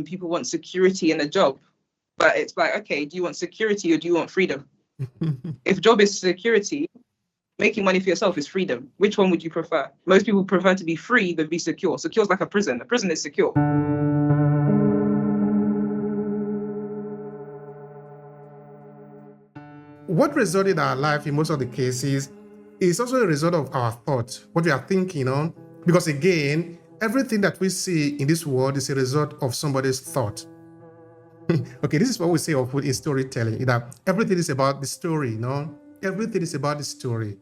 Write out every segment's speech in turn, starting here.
People want security in a job, but it's like, okay, do you want security or do you want freedom? If job is security, making money for yourself is freedom. Which one would you prefer? Most people prefer to be free than be secure. Secure is like a prison. A prison is secure. What results in our life in most of the cases is also a result of our thoughts, what we are thinking on. Because again, everything that we see in this world is a result of somebody's thought. Okay, this is what we say often in storytelling, that everything is about the story, Everything is about the story.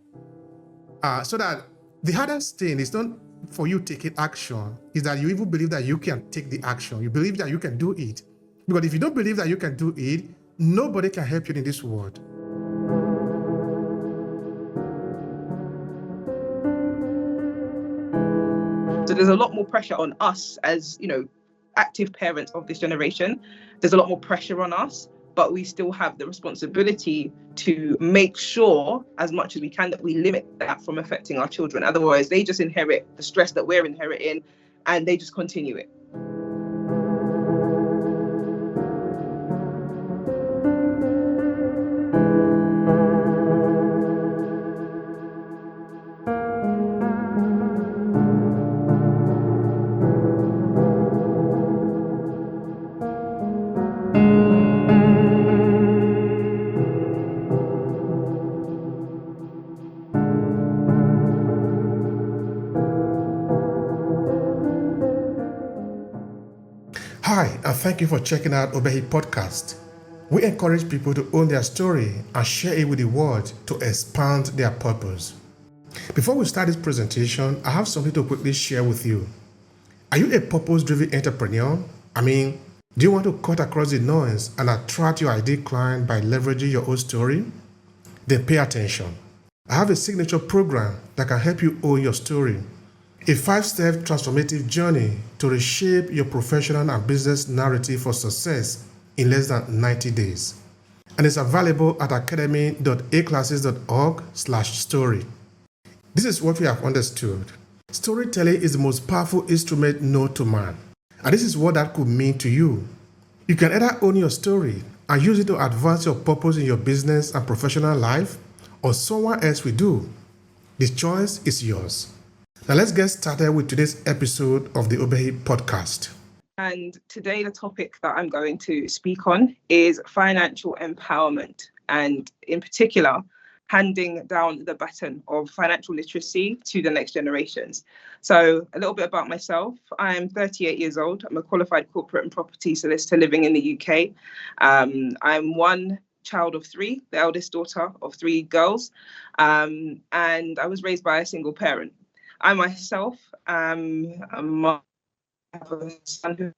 So that the hardest thing is not for you taking action, is that you even believe that you can take the action. You believe that you can do it. Because if you don't believe that you can do it, nobody can help you in this world. So there's a lot more pressure on us as, active parents of this generation. There's a lot more pressure on us, but we still have the responsibility to make sure as much as we can that we limit that from affecting our children. Otherwise, they just inherit the stress that we're inheriting and they just continue it. Hi, and thank you for checking out Obehi Podcast. We encourage people to own their story and share it with the world to expand their purpose. Before we start this presentation, I have something to quickly share with you. Are you a purpose-driven entrepreneur? Do you want to cut across the noise and attract your ideal client by leveraging your own story? Then pay attention. I have a signature program that can help you own your story. A 5-step transformative journey to reshape your professional and business narrative for success in less than 90 days. And it's available at academy.aclasses.org/story. This is what we have understood. Storytelling is the most powerful instrument known to man. And this is what that could mean to you. You can either own your story and use it to advance your purpose in your business and professional life, or someone else will do. The choice is yours. Now let's get started with today's episode of the Obehi Podcast. And today the topic that I'm going to speak on is financial empowerment, and in particular, handing down the baton of financial literacy to the next generations. So a little bit about myself. I'm 38 years old. I'm a qualified corporate and property solicitor living in the UK. I'm one child of three, the eldest daughter of three girls, and I was raised by a single parent. I myself have a son who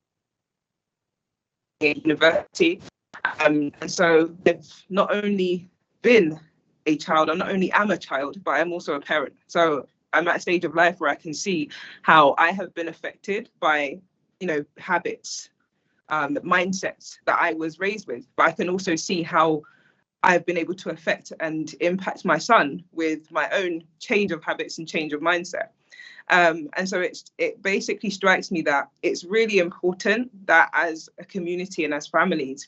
is at university, and so I've not only been a child, I not only am a child, but I'm also a parent. So I'm at a stage of life where I can see how I have been affected by, habits, mindsets that I was raised with. But I can also see how I've been able to affect and impact my son with my own change of habits and change of mindset. And so it basically strikes me that it's really important that as a community and as families,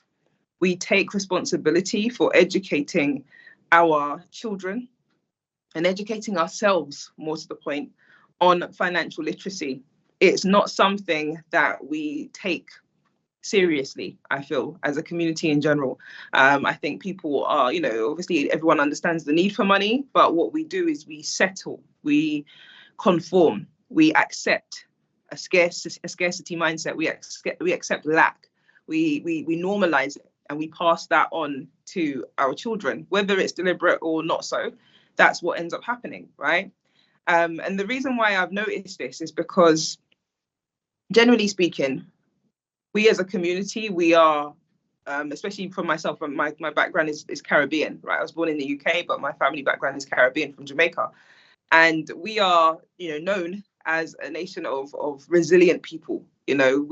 we take responsibility for educating our children and educating ourselves, more to the point, on financial literacy. It's not something that we take seriously, I feel, as a community in general. I think people are, obviously everyone understands the need for money, but what we do is we settle, we conform, we accept a scarcity mindset, we accept lack, we normalize it, and we pass that on to our children, whether it's deliberate or not so. That's what ends up happening, right? And the reason why I've noticed this is because, generally speaking, we as a community, we are, especially for myself, my background is Caribbean, right? I was born in the UK, but my family background is Caribbean, from Jamaica. And we are, known as a nation of resilient people. We know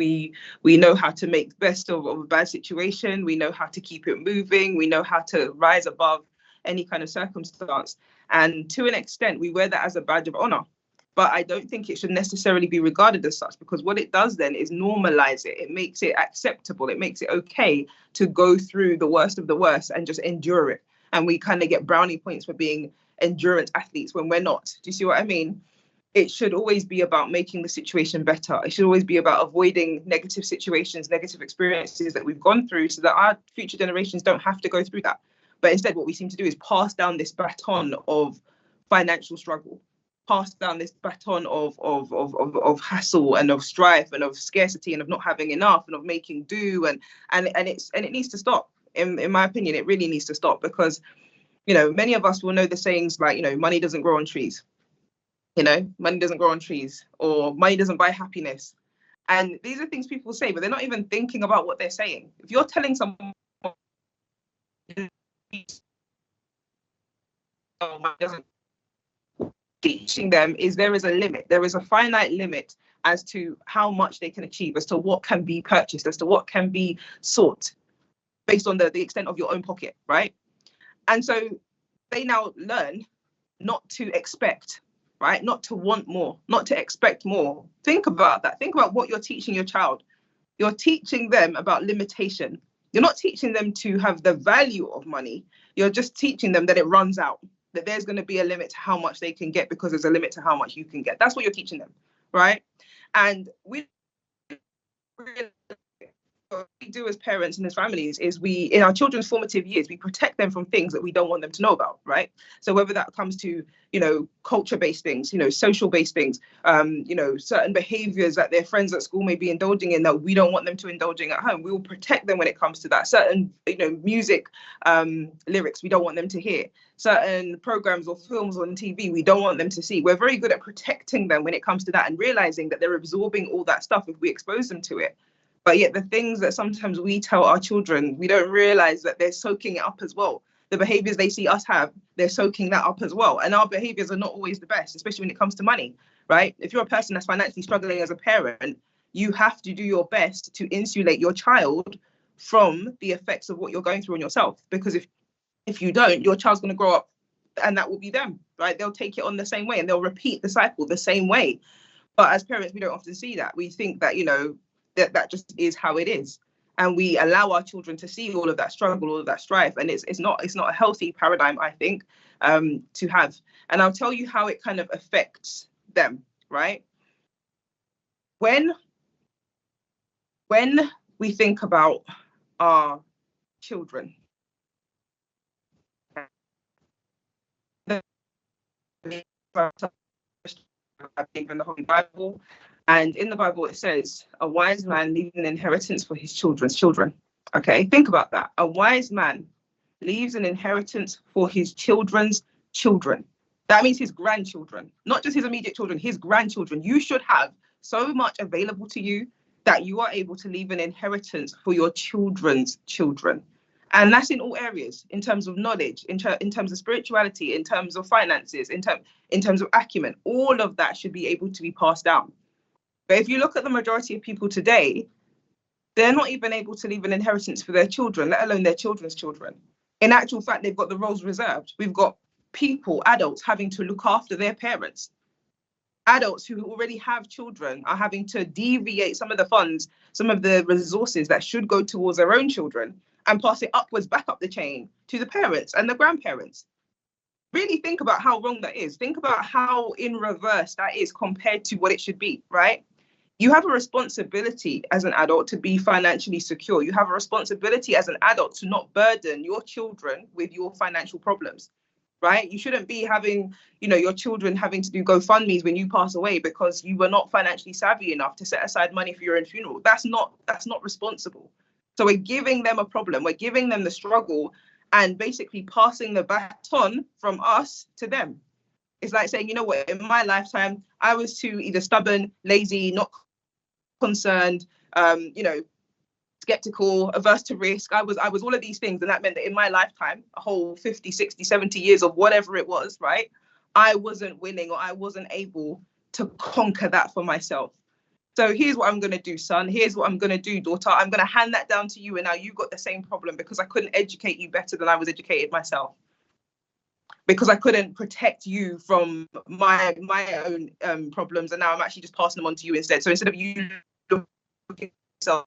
how to make the best of a bad situation. We know how to keep it moving. We know how to rise above any kind of circumstance. And to an extent, we wear that as a badge of honor. But I don't think it should necessarily be regarded as such, because what it does then is normalize it. It makes it acceptable. It makes it okay to go through the worst of the worst and just endure it. And we kind of get brownie points for being endurance athletes when we're not. Do you see what I mean? It should always be about making the situation better. It should always be about avoiding negative situations, negative experiences that we've gone through, so that our future generations don't have to go through that. But instead, what we seem to do is pass down this baton of financial struggle, pass down this baton of hassle and of strife and of scarcity and of not having enough and of making do, and it needs to stop. In my opinion, it really needs to stop, because, you know, many of us will know the sayings like, you know, money doesn't grow on trees. You know, money doesn't grow on trees, or money doesn't buy happiness. And these are things people say, but they're not even thinking about what they're saying. If you're telling someone, oh, money doesn't, teaching them is there is a limit. There is a finite limit as to how much they can achieve, as to what can be purchased, as to what can be sought based on the extent of your own pocket, right? And so they now learn not to expect, right? Not to want more, not to expect more. Think about that. Think about what you're teaching your child. You're teaching them about limitation. You're not teaching them to have the value of money. You're just teaching them that it runs out, that there's going to be a limit to how much they can get because there's a limit to how much you can get. That's what you're teaching them, right? And what we do as parents and as families is we, in our children's formative years, we protect them from things that we don't want them to know about, right? So whether that comes to, you know, culture-based things, you know, social-based things, you know, certain behaviors that their friends at school may be indulging in that we don't want them to indulge in at home, we will protect them when it comes to that. Certain, you know, music lyrics we don't want them to hear. Certain programs or films on TV we don't want them to see. We're very good at protecting them when it comes to that, and realizing that they're absorbing all that stuff if we expose them to it. But yet the things that sometimes we tell our children, we don't realize that they're soaking it up as well. The behaviors they see us have, they're soaking that up as well. And our behaviors are not always the best, especially when it comes to money, right? If you're a person that's financially struggling as a parent, you have to do your best to insulate your child from the effects of what you're going through on yourself. Because if you don't, your child's going to grow up and that will be them, right? They'll take it on the same way and they'll repeat the cycle the same way. But as parents, we don't often see that. We think that, you know, that just is how it is, and we allow our children to see all of that struggle, all of that strife, and it's not a healthy paradigm, I think, to have. And I'll tell you how it kind of affects them, right? When we think about our children, I believe in the Holy Bible. And in the Bible, it says, a wise man leaves an inheritance for his children's children. Okay, think about that. A wise man leaves an inheritance for his children's children. That means his grandchildren, not just his immediate children, his grandchildren. You should have so much available to you that you are able to leave an inheritance for your children's children. And that's in all areas, in terms of knowledge, in terms of spirituality, in terms of finances, in terms of acumen. All of that should be able to be passed down. But if you look at the majority of people today, they're not even able to leave an inheritance for their children, let alone their children's children. In actual fact, they've got the roles reserved. We've got people, adults, having to look after their parents. Adults who already have children are having to deviate some of the funds, some of the resources that should go towards their own children, and pass it upwards, back up the chain to the parents and the grandparents. Really think about how wrong that is. Think about how in reverse that is compared to what it should be, right? You have a responsibility as an adult to be financially secure. You have a responsibility as an adult to not burden your children with your financial problems, right? You shouldn't be having, you know, your children having to do GoFundMes when you pass away because you were not financially savvy enough to set aside money for your own funeral. That's not responsible. So we're giving them a problem. We're giving them the struggle and basically passing the baton from us to them. It's like saying, you know what, in my lifetime, I was too either stubborn, lazy, not concerned, you know, skeptical, averse to risk. I was all of these things. And that meant that in my lifetime, a whole 50, 60, 70 years of whatever it was, right? I wasn't winning, or I wasn't able to conquer that for myself. So here's what I'm going to do, son. Here's what I'm going to do, daughter. I'm going to hand that down to you. And now you've got the same problem because I couldn't educate you better than I was educated myself. because I couldn't protect you from my own problems, and now I'm actually just passing them on to you instead. So instead of you looking at yourself,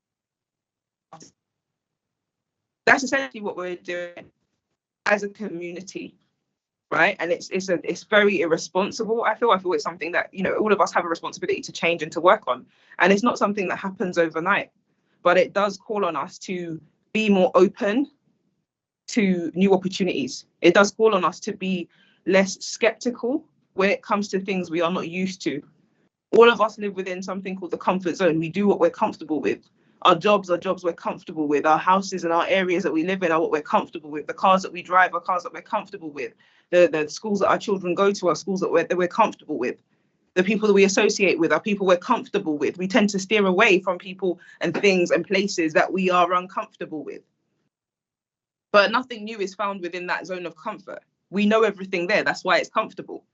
that's essentially what we're doing as a community, right? And it's very irresponsible. I feel it's something that, you know, all of us have a responsibility to change and to work on, and it's not something that happens overnight, but it does call on us to be more open to new opportunities. It does call on us to be less skeptical when it comes to things we are not used to. All of us live within something called the comfort zone. We do what we're comfortable with. Our jobs are jobs we're comfortable with. Our houses and our areas that we live in are what we're comfortable with. The cars that we drive are cars that we're comfortable with. The schools that our children go to are schools that we're comfortable with. The people that we associate with are people we're comfortable with. We tend to steer away from people and things and places that we are uncomfortable with. But nothing new is found within that zone of comfort. We know everything there. That's why it's comfortable.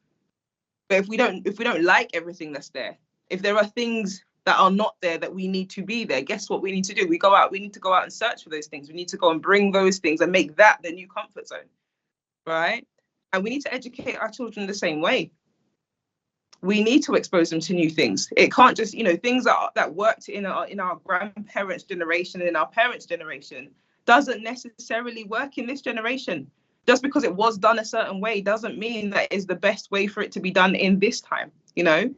But if we don't like everything that's there, if there are things that are not there that we need to be there, guess what we need to do? We need to go out and search for those things. We need to go and bring those things and make that the new comfort zone, right? And we need to educate our children the same way. We need to expose them to new things. It can't just, you know, things that worked in our grandparents' generation and in our parents' generation doesn't necessarily work in this generation. Just because it was done a certain way doesn't mean that is the best way for it to be done in this time, you know?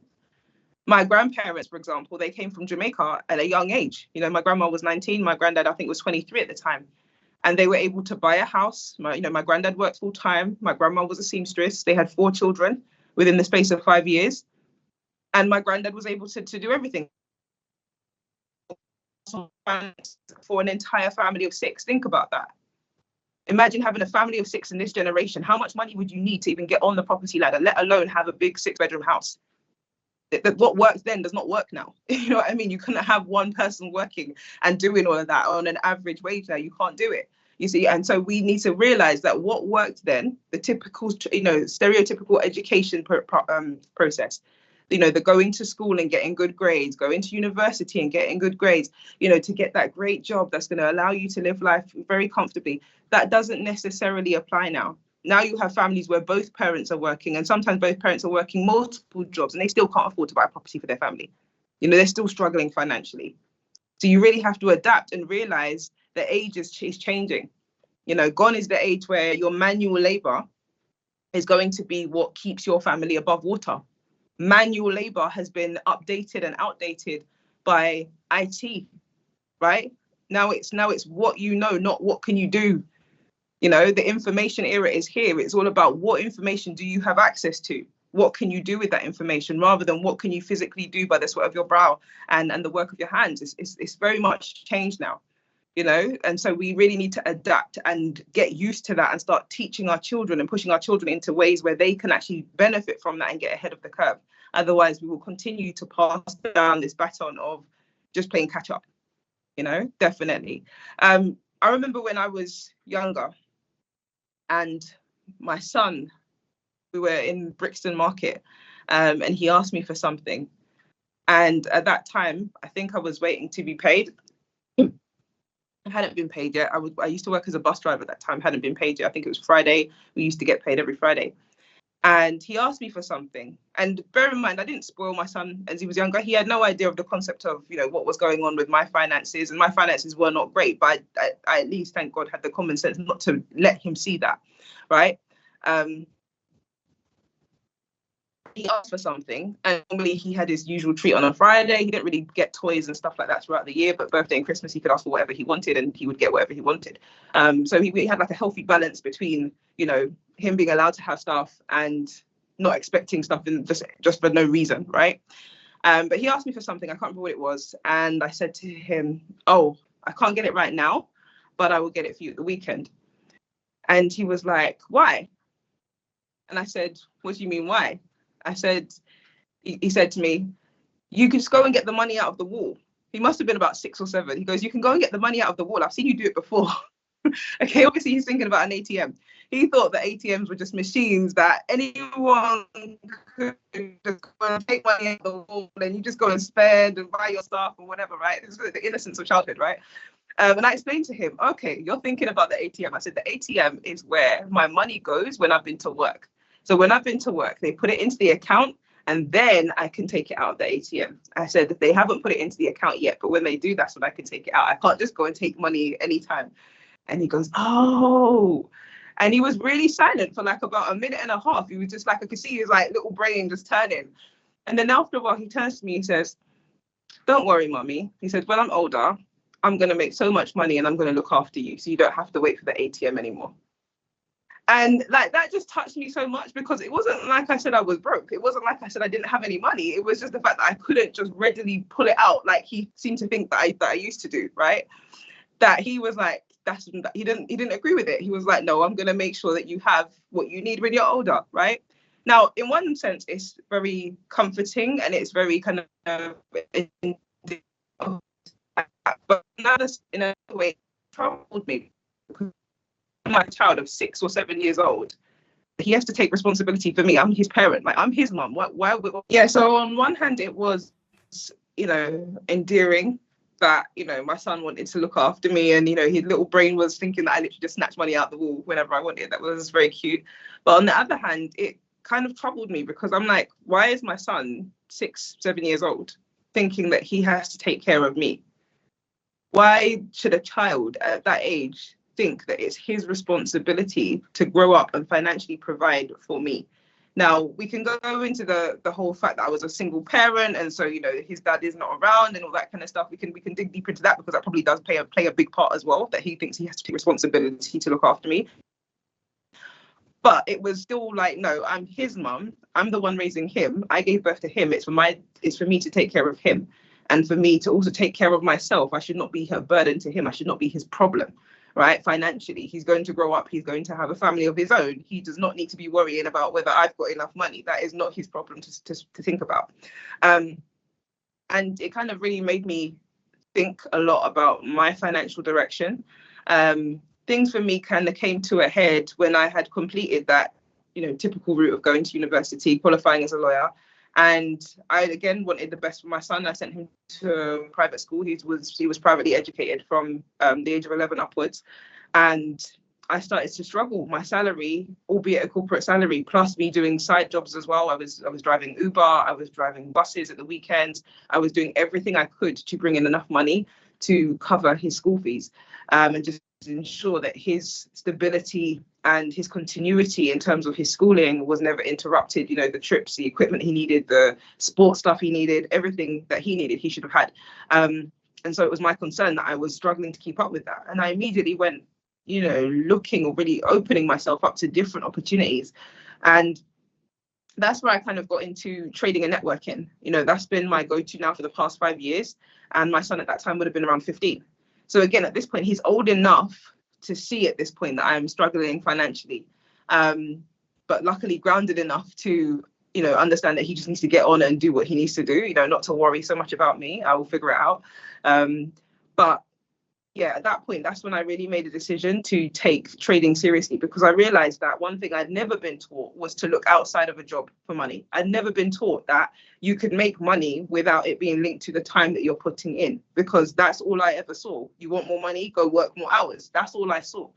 My grandparents, for example, they came from Jamaica at a young age. You know, my grandma was 19, my granddad, I think, was 23 at the time. And they were able to buy a house. My granddad worked full time. My grandma was a seamstress. They had 4 children within the space of 5 years. And my granddad was able to do everything for an entire family of 6. Think about that. Imagine having a family of 6 in this generation. How much money would you need to even get on the property ladder, let alone have a big 6-bedroom house? What worked then does not work now. You know what I mean? You couldn't have one person working and doing all of that on an average wage now. You can't do it. You see, and so we need to realize that what worked then, the typical, you know, stereotypical education process, you know, the going to school and getting good grades, going to university and getting good grades, you know, to get that great job that's going to allow you to live life very comfortably. That doesn't necessarily apply now. Now you have families where both parents are working, and sometimes both parents are working multiple jobs and they still can't afford to buy a property for their family. You know, they're still struggling financially. So you really have to adapt and realize the age is changing. You know, gone is the age where your manual labor is going to be what keeps your family above water. Manual labor has been updated and outdated by IT, right? Now it's what you know, not what can you do. You know, the information era is here. It's all about what information do you have access to? What can you do with that information, rather than what can you physically do by the sweat of your brow and the work of your hands. It's very much changed now, you know, and so we really need to adapt and get used to that and start teaching our children and pushing our children into ways where they can actually benefit from that and get ahead of the curve. Otherwise, we will continue to pass down this baton of just playing catch up, you know, definitely. I remember when I was younger, and my son, we were in Brixton Market, and he asked me for something. And at that time, I think I was waiting to be paid. I hadn't been paid yet. I used to work as a bus driver at that time, hadn't been paid yet. I think it was Friday. We used to get paid every Friday. And he asked me for something. And bear in mind, I didn't spoil my son as he was younger. He had no idea of the concept of, you know, what was going on with my finances. And my finances were not great, but I at least, thank God, had the common sense not to let him see that, right? He asked for something, and normally he had his usual treat on a Friday. He didn't really get toys and stuff like that throughout the year, but birthday and Christmas he could ask for whatever he wanted and he would get whatever he wanted. So he had like a healthy balance between, you know, him being allowed to have stuff and not expecting stuff in just for no reason, right? But he asked me for something, I can't remember what it was, and I said to him, oh, I can't get it right now, but I will get it for you at the weekend. And he was like, why? And I said, what do you mean, why? I said, he said to me, you can just go and get the money out of the wall. He must have been about 6 or 7. He goes, you can go and get the money out of the wall. I've seen you do it before. Okay, obviously he's thinking about an ATM. He thought that ATMs were just machines that anyone could just go and take money out of the wall and you just go and spend and buy your stuff or whatever, right? It's the innocence of childhood, right? And I explained to him, okay, you're thinking about the ATM. I said, the ATM is where my money goes when I've been to work. So when I've been to work, they put it into the account and then I can take it out of the ATM. I said that they haven't put it into the account yet, but when they do, that's when I can take it out. I can't just go and take money anytime. And he goes, oh. And he was really silent for like about a minute and a half. He was just like, I could see his like little brain just turning. And then after a while, he turns to me and says, don't worry, mommy. He said, when I'm older, I'm going to make so much money and I'm going to look after you. So you don't have to wait for the ATM anymore. And like that just touched me so much, because it wasn't like I said I was broke. It wasn't like I said I didn't have any money. It was just the fact that I couldn't just readily pull it out like he seemed to think that I used to do, right? That he was like, he didn't agree with it. He was like, no, I'm going to make sure that you have what you need when you're older, right? Now, in one sense, it's very comforting and it's very kind of, but in a way, it troubled me. My child of 6 or 7 years old, he has to take responsibility for me. I'm his parent, like I'm his mum. Why? Yeah. So on one hand, it was, endearing that, my son wanted to look after me, and, his little brain was thinking that I literally just snatched money out the wall whenever I wanted. That was very cute. But on the other hand, it kind of troubled me, because I'm like, why is my son 6, 7 years old thinking that he has to take care of me? Why should a child at that age think that it's his responsibility to grow up and financially provide for me? Now, we can go into the whole fact that I was a single parent, and so, his dad is not around and all that kind of stuff. We can dig deeper into that, because that probably does play a big part as well, that he thinks he has to take responsibility to look after me. But it was still like, no, I'm his mum. I'm the one raising him. I gave birth to him. It's for me to take care of him. And for me to also take care of myself. I should not be a burden to him. I should not be his problem, right? Financially, he's going to grow up. He's going to have a family of his own. He does not need to be worrying about whether I've got enough money. That is not his problem to think about. And it kind of really made me think a lot about my financial direction. Things for me kind of came to a head when I had completed that, typical route of going to university, qualifying as a lawyer. And I, again, wanted the best for my son. I sent him to private school. He was privately educated from the age of 11 upwards. And I started to struggle. My salary, albeit a corporate salary, plus me doing side jobs as well. I was driving Uber. I was driving buses at the weekends. I was doing everything I could to bring in enough money to cover his school fees, and just ensure that his stability and his continuity in terms of his schooling was never interrupted. The trips, the equipment he needed, the sports stuff he needed, everything that he needed, he should have had. And so it was my concern that I was struggling to keep up with that. And I immediately went, looking or really opening myself up to different opportunities. And that's where I kind of got into trading and networking. That's been my go-to now for the past 5 years. And my son at that time would have been around 15. So again, at this point, he's old enough to see at this point that I'm struggling financially, but luckily grounded enough to, understand that he just needs to get on and do what he needs to do, not to worry so much about me. I will figure it out. But yeah, at that point, that's when I really made a decision to take trading seriously, because I realized that one thing I'd never been taught was to look outside of a job for money. I'd never been taught that you could make money without it being linked to the time that you're putting in, because that's all I ever saw. You want more money, go work more hours. That's all I saw,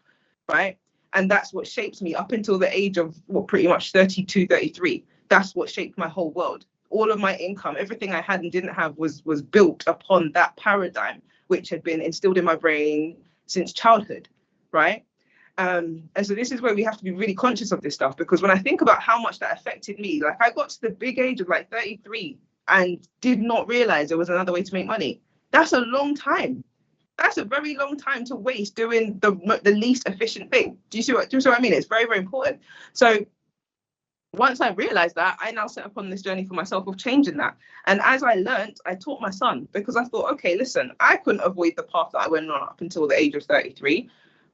right? And that's what shaped me up until the age of pretty much 32, 33. That's what shaped my whole world. All of my income, everything I had and didn't have was built upon that paradigm, which had been instilled in my brain since childhood, right? And so this is where we have to be really conscious of this stuff, because when I think about how much that affected me, like I got to the big age of like 33 and did not realize there was another way to make money. That's a long time. That's a very long time to waste doing the least efficient thing. Do you see what I mean? It's very, very important. So once I realized that, I now set upon this journey for myself of changing that. And as I learned, I taught my son, because I thought, okay, listen, I couldn't avoid the path that I went on up until the age of 33,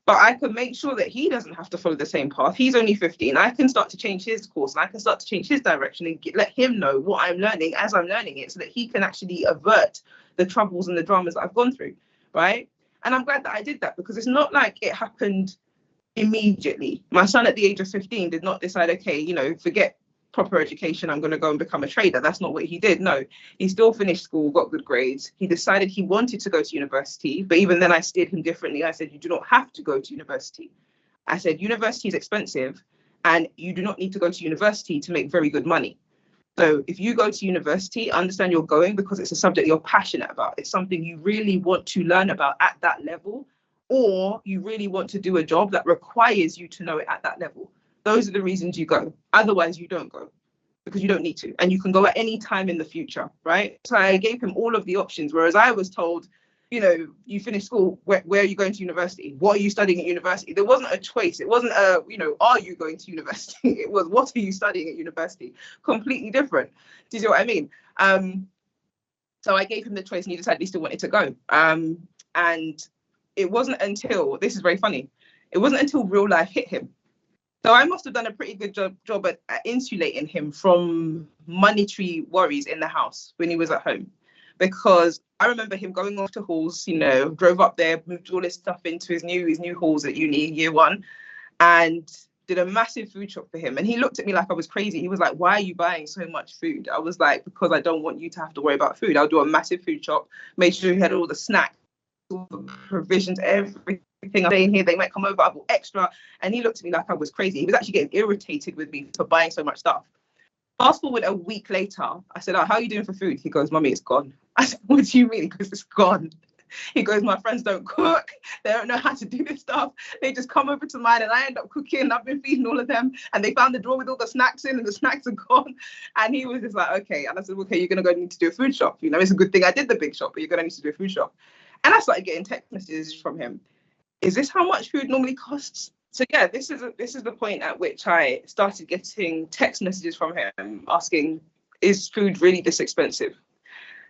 but I can make sure that he doesn't have to follow the same path. He's only 15. I can start to change his course, and I can start to change his direction and let him know what I'm learning as I'm learning it, so that he can actually avert the troubles and the dramas that I've gone through, right? And I'm glad that I did that, because it's not like it happened immediately. My son at the age of 15 did not decide, okay, forget proper education, I'm going to go and become a trader. That's not what he did. No, he still finished school, got good grades. He decided he wanted to go to university. But even then I steered him differently. I said, you do not have to go to university. I said, university is expensive and you do not need to go to university to make very good money. So if you go to university, understand you're going because it's a subject you're passionate about. It's something you really want to learn about at that level, or you really want to do a job that requires you to know it at that level. Those are the reasons you go. Otherwise, you don't go because you don't need to. And you can go at any time in the future, right? So I gave him all of the options, whereas I was told, you finish school, where are you going to university? What are you studying at university? There wasn't a choice. It wasn't are you going to university? It was, what are you studying at university? Completely different. Do you see what I mean? So I gave him the choice and he decided he still wanted to go. And it wasn't until, this is very funny, it wasn't until real life hit him. So I must have done a pretty good job at insulating him from monetary worries in the house when he was at home. Because I remember him going off to halls, drove up there, moved all his stuff into his new halls at uni, year one, and did a massive food shop for him. And he looked at me like I was crazy. He was like, why are you buying so much food? I was like, because I don't want you to have to worry about food. I'll do a massive food shop, make sure he had all the snacks, all the provisions, everything. I'm saying here, they might come over, I bought extra. And he looked at me like I was crazy. He was actually getting irritated with me for buying so much stuff. Fast forward a week later, I said, how are you doing for food? He goes, Mummy, it's gone. I said, what do you mean? He goes, it's gone. He goes, my friends don't cook. They don't know how to do this stuff. They just come over to mine and I end up cooking. I've been feeding all of them. And they found the drawer with all the snacks in and the snacks are gone. And he was just like, okay. And I said, okay, you're going to go need to do a food shop. It's a good thing I did the big shop, but you're going to need to do a food shop. And I started getting text messages from him. Is this how much food normally costs? So yeah, this is the point at which I started getting text messages from him asking, is food really this expensive?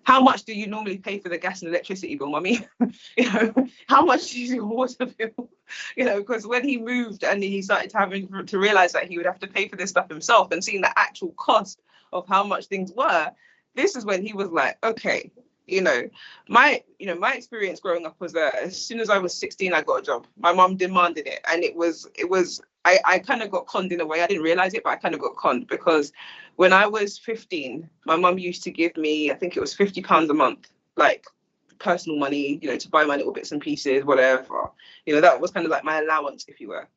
How much do you normally pay for the gas and electricity bill, Mummy? How much is your water bill? Because when he moved and he started having to realize that he would have to pay for this stuff himself and seeing the actual cost of how much things were, this is when he was like, okay. My experience growing up was that as soon as I was 16, I got a job. My mom demanded it. And I kind of got conned in a way. I didn't realize it, but I kind of got conned because when I was 15, my mum used to give me, I think it was £50 a month, like personal money, to buy my little bits and pieces, whatever. That was kind of like my allowance, if you were.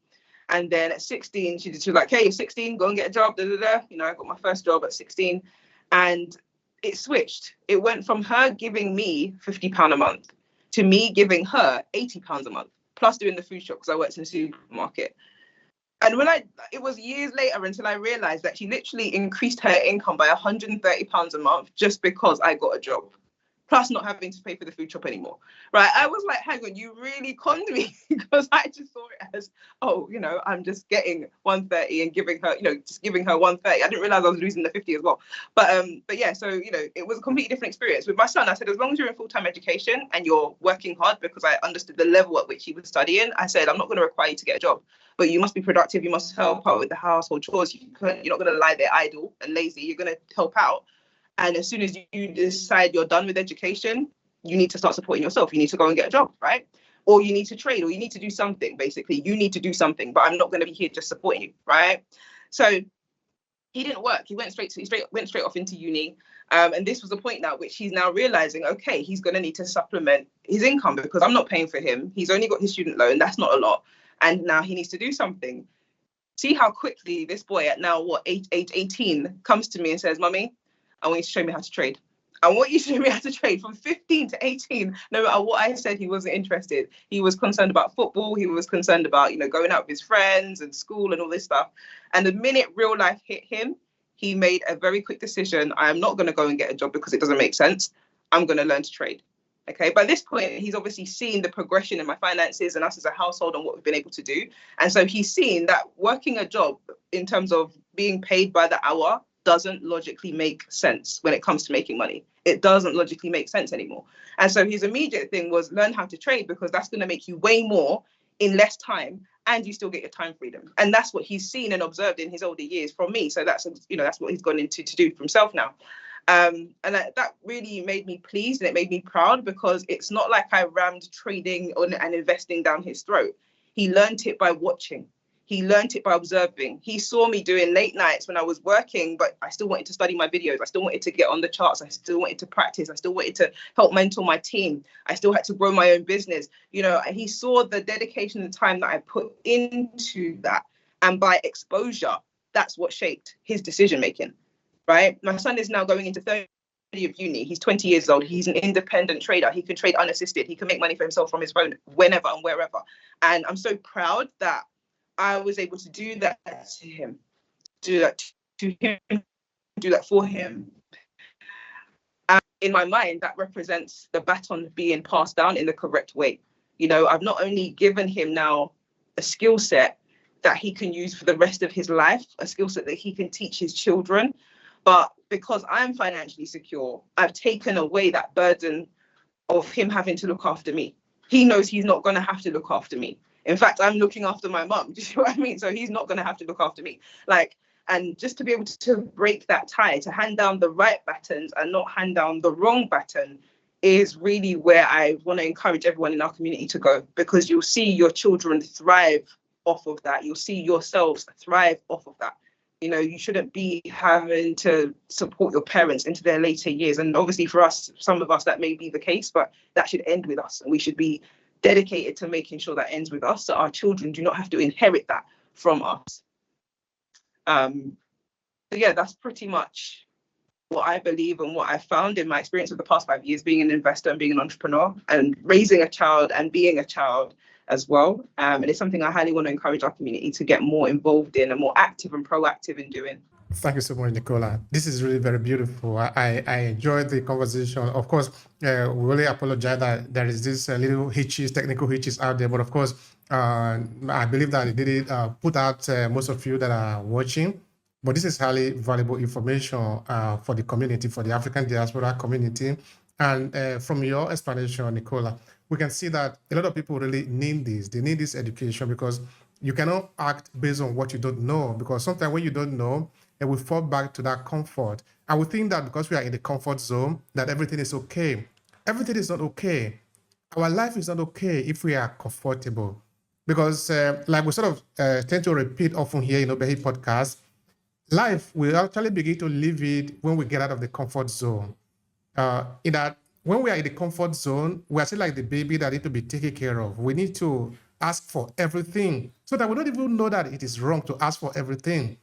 And then at 16, she was like, hey, you're 16, go and get a job. I got my first job at 16. And it switched. It went from her giving me £50 a month to me giving her £80 a month, plus doing the food shop because I worked in a supermarket. And it was years later until I realized that she literally increased her income by £130 a month just because I got a job, plus not having to pay for the food shop anymore. Right? I was like, hang on, you really conned me because I just saw it as, I'm just getting 130 and giving her, just giving her 130. I didn't realize I was losing the 50 as well. But yeah, so, it was a completely different experience. With my son, I said, as long as you're in full-time education and you're working hard, because I understood the level at which he was studying, I said, I'm not going to require you to get a job, but you must be productive. You must help out with the household chores. You're not going to lie there idle and lazy. You're going to help out. And as soon as you decide you're done with education, you need to start supporting yourself. You need to go and get a job, right? Or you need to trade, or you need to do something, basically. You need to do something, but I'm not going to be here just supporting you, right? So he didn't work. He went straight off into uni. And this was a point now which he's now realizing, okay, he's going to need to supplement his income because I'm not paying for him. He's only got his student loan. That's not a lot. And now he needs to do something. See how quickly this boy at now, age 18, comes to me and says, Mummy, I want you to show me how to trade. I want you to show me how to trade. From 15 to 18, no matter what I said, he wasn't interested. He was concerned about football. He was concerned about, going out with his friends and school and all this stuff. And the minute real life hit him, he made a very quick decision. I am not going to go and get a job because it doesn't make sense. I'm going to learn to trade. Okay. By this point, he's obviously seen the progression in my finances and us as a household and what we've been able to do. And so he's seen that working a job in terms of being paid by the hour doesn't logically make sense when it comes to making money. It doesn't logically make sense anymore. And so his immediate thing was learn how to trade because that's going to make you way more in less time and you still get your time freedom. And that's what he's seen and observed in his older years from me. So that's what he's gone into to do for himself now. And that really made me pleased and it made me proud because it's not like I rammed trading and investing down his throat. He learned it by watching. He learned it by observing. He saw me doing late nights when I was working, but I still wanted to study my videos. I still wanted to get on the charts. I still wanted to practice. I still wanted to help mentor my team. I still had to grow my own business. And he saw the dedication and time that I put into that. And by exposure, that's what shaped his decision making, right? My son is now going into third year of uni. He's 20 years old. He's an independent trader. He can trade unassisted. He can make money for himself from his phone whenever and wherever. And I'm so proud that I was able to do that to him, do that for him. And in my mind, that represents the baton being passed down in the correct way. I've not only given him now a skill set that he can use for the rest of his life, a skill set that he can teach his children, but because I'm financially secure, I've taken away that burden of him having to look after me. He knows he's not going to have to look after me. In fact, I'm looking after my mum. Do you see what I mean? So he's not going to have to look after me. And just to be able to break that tie, to hand down the right batons and not hand down the wrong baton is really where I want to encourage everyone in our community to go, because you'll see your children thrive off of that. You'll see yourselves thrive off of that. You shouldn't be having to support your parents into their later years. And obviously for us, some of us, that may be the case, but that should end with us. And we should be dedicated to making sure that ends with us, so our children do not have to inherit that from us. So yeah, that's pretty much what I believe and what I found in my experience of the past 5 years being an investor and being an entrepreneur and raising a child and being a child as well. And it's something I highly want to encourage our community to get more involved in and more active and proactive in doing. Thank you so much, Nicola. This is really very beautiful. I enjoyed the conversation. Of course, we really apologize that there is this little technical hitches out there. But of course, I believe that it did put out most of you that are watching. But this is highly valuable information for the community, for the African diaspora community. And from your explanation, Nicola, we can see that a lot of people really need this. They need this education, because you cannot act based on what you don't know. Because sometimes when you don't know, and we fall back to that comfort. And we think that because we are in the comfort zone, that everything is okay. Everything is not okay. Our life is not okay if we are comfortable. Because like we sort of tend to repeat often here in Obehi Podcast, life, we actually begin to live it when we get out of the comfort zone. In that, when we are in the comfort zone, we are still like the baby that need to be taken care of. We need to ask for everything, so that we don't even know that it is wrong to ask for everything.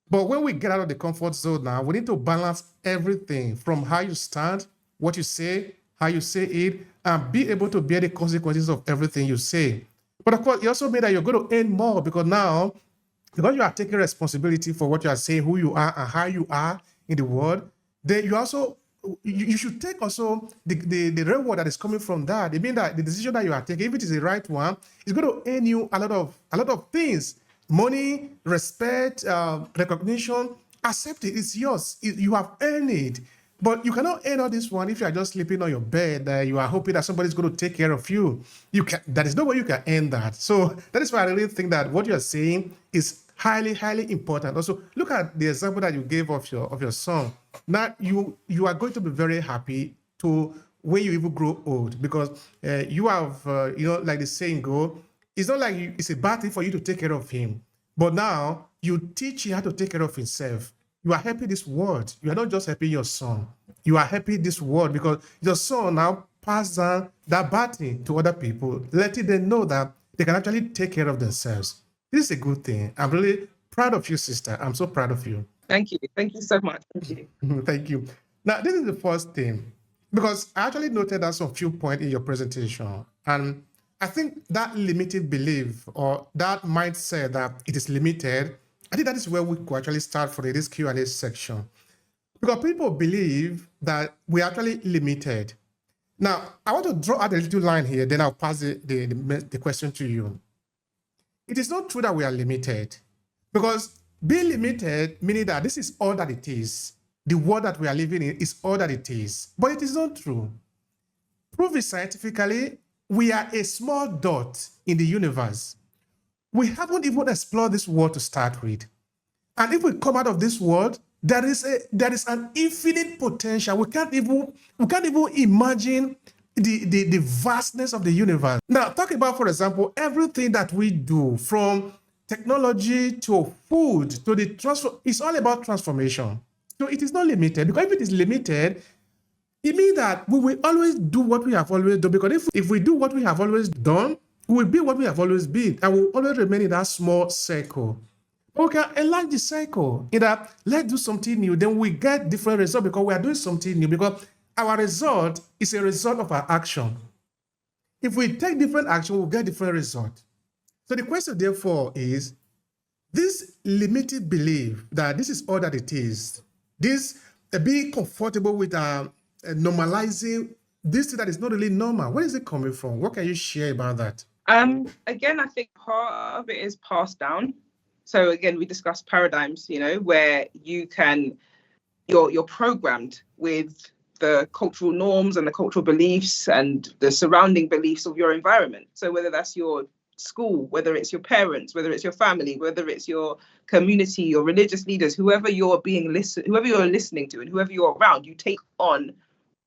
But when we get out of the comfort zone now, we need to balance everything from how you stand, what you say, how you say it, and be able to bear the consequences of everything you say. But of course, it also means that you're going to earn more, because now, because you are taking responsibility for what you are saying, who you are, and how you are in the world, then you should take also the reward that is coming from that. It means that the decision that you are taking, if it is the right one, is going to earn you a lot of things. Money, respect, recognition, accept it. It's yours. You have earned it. But you cannot earn all this one if you are just sleeping on your bed. You are hoping that somebody's going to take care of you. That is no way you can earn that. So that is why I really think that what you are saying is highly, highly important. Also, look at the example that you gave of your son. Now you are going to be very happy to when you even grow old, because you have like the saying go. It's not like it's a bad thing for you to take care of him, but now you teach him how to take care of himself. You are helping this world. You are not just helping your son. You are helping this world, because your son now pass down that baton to other people, letting them know that they can actually take care of themselves. This is a good thing. I'm really proud of you, sister. I'm so proud of you. Thank you. Thank you so much. Thank you. Thank you. Now, this is the first thing, because I actually noted that some few points in your presentation, and I think that limited belief or that mindset that it is limited, I think that is where we could actually start for this Q&A section. Because people believe that we're actually limited. Now, I want to draw out a little line here, then I'll pass the question to you. It is not true that we are limited, because being limited, meaning that this is all that it is. The world that we are living in is all that it is. But it is not true. Prove it scientifically. We are a small dot in the universe. We haven't even explored this world to start with. And if we come out of this world, there is an infinite potential. We can't even imagine the vastness of the universe. Now, talk about, for example, everything that we do, from technology to food to the transfer. It's all about transformation. So it is not limited, because if it is limited, it means that we will always do what we have always done. Because if we do what we have always done, we will be what we have always been, and we'll always remain in that small circle. We can enlarge the cycle in that let's do something new, then we get different results because we are doing something new, because our result is a result of our action. If we take different action, we'll get different results. So the question therefore is, this limited belief that this is all that it is, this being comfortable with normalizing this thing that is not really normal, where is it coming from? What can you share about that? Again, I think part of it is passed down. So again, we discussed paradigms, where you're programmed with the cultural norms and the cultural beliefs and the surrounding beliefs of your environment. So whether that's your school, whether it's your parents, whether it's your family, whether it's your community, your religious leaders, whoever you're listening to and whoever you're around, you take on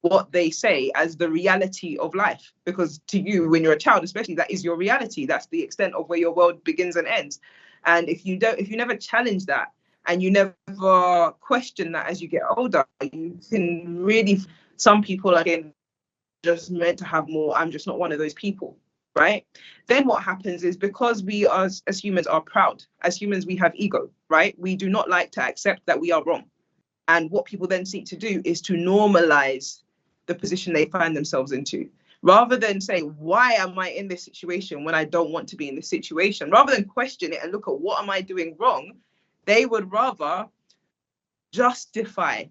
what they say as the reality of life, because to you, when you're a child especially, that is your reality. That's the extent of where your world begins and ends. And if you never challenge that and you never question that as you get older, you can really, some people again just meant to have more. I'm just not one of those people, right? Then what happens is, because we as humans are proud, as humans we have ego, right? We do not like to accept that we are wrong. And what people then seek to do is to normalize the position they find themselves into, rather than say, why am I in this situation when I don't want to be in this situation? Rather than question it and look at what am I doing wrong, they would rather justify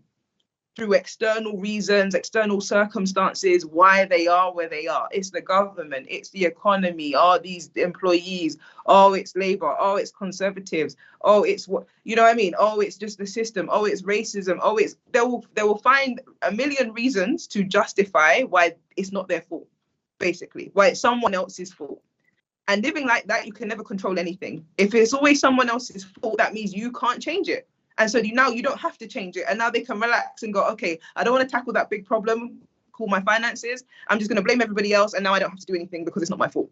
through external reasons, external circumstances, why they are where they are. It's the government, it's the economy, these employees, it's Labour, it's Conservatives, it's what, you know what I mean? It's just the system, it's racism, they will find a million reasons to justify why it's not their fault, basically, why it's someone else's fault. And living like that, you can never control anything. If it's always someone else's fault, that means you can't change it. And so now you don't have to change it. And now they can relax and go, okay, I don't want to tackle that big problem called my finances. I'm just going to blame everybody else. And now I don't have to do anything because it's not my fault.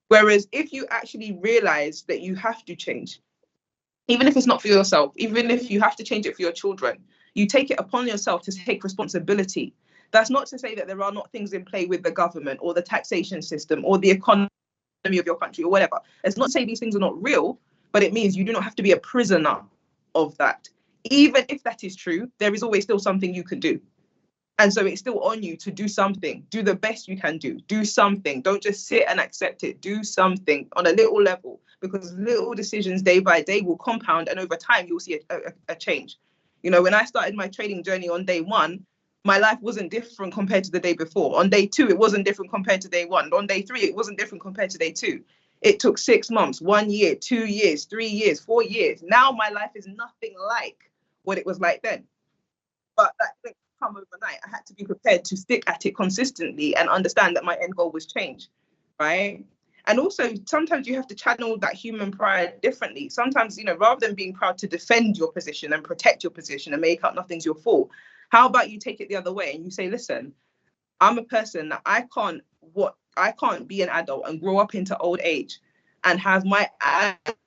Whereas if you actually realize that you have to change, even if it's not for yourself, even if you have to change it for your children, you take it upon yourself to take responsibility. That's not to say that there are not things in play with the government or the taxation system or the economy of your country or whatever. It's not to say these things are not real, but it means you do not have to be a prisoner of that. Even if that is true, there is always still something you can do. And so it's still on you to do something. Do the best you can do. Do something. Don't just sit and accept it. Do something on a little level, because little decisions day by day will compound, and over time you'll see a change. When I started my trading journey on day one, my life wasn't different compared to the day before. On day two, it wasn't different compared to day one. On day three, it wasn't different compared to day two. It took 6 months, 1 year, 2 years, 3 years, 4 years. Now my life is nothing like what it was like then. But that didn't come overnight. I had to be prepared to stick at it consistently and understand that my end goal was change, right? And also, sometimes you have to channel that human pride differently. Sometimes, rather than being proud to defend your position and protect your position and make out nothing's your fault, how about you take it the other way and you say, listen, I'm a person that I can't be an adult and grow up into old age and have my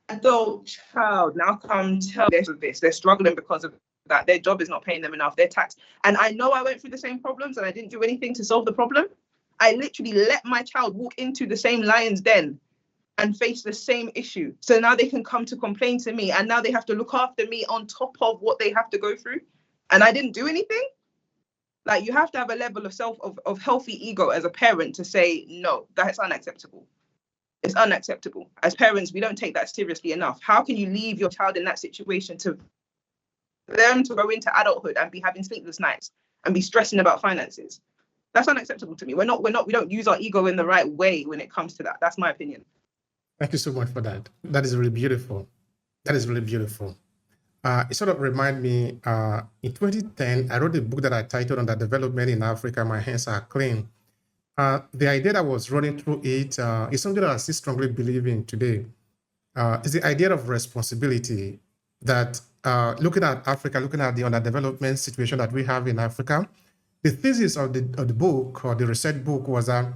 adult child now come tell this. They're struggling because of that. Their job is not paying them enough, their tax. And I know I went through the same problems and I didn't do anything to solve the problem. I literally let my child walk into the same lion's den and face the same issue. So now they can come to complain to me, and now they have to look after me on top of what they have to go through. And I didn't do anything. Like, you have to have a level of healthy ego as a parent to say, no, that's unacceptable. It's unacceptable. As parents, we don't take that seriously enough. How can you leave your child in that situation to them to go into adulthood and be having sleepless nights and be stressing about finances? That's unacceptable to me. We don't use our ego in the right way when it comes to that. That's my opinion. Thank you so much for that. That is really beautiful. It sort of reminds me, in 2010, I wrote a book that I titled Under Development in Africa, My Hands Are Clean. The idea that was running through it is something that I still strongly believe in today. It's the idea of responsibility, that looking at Africa, looking at the underdevelopment situation that we have in Africa, the thesis of the book, or the research book, was that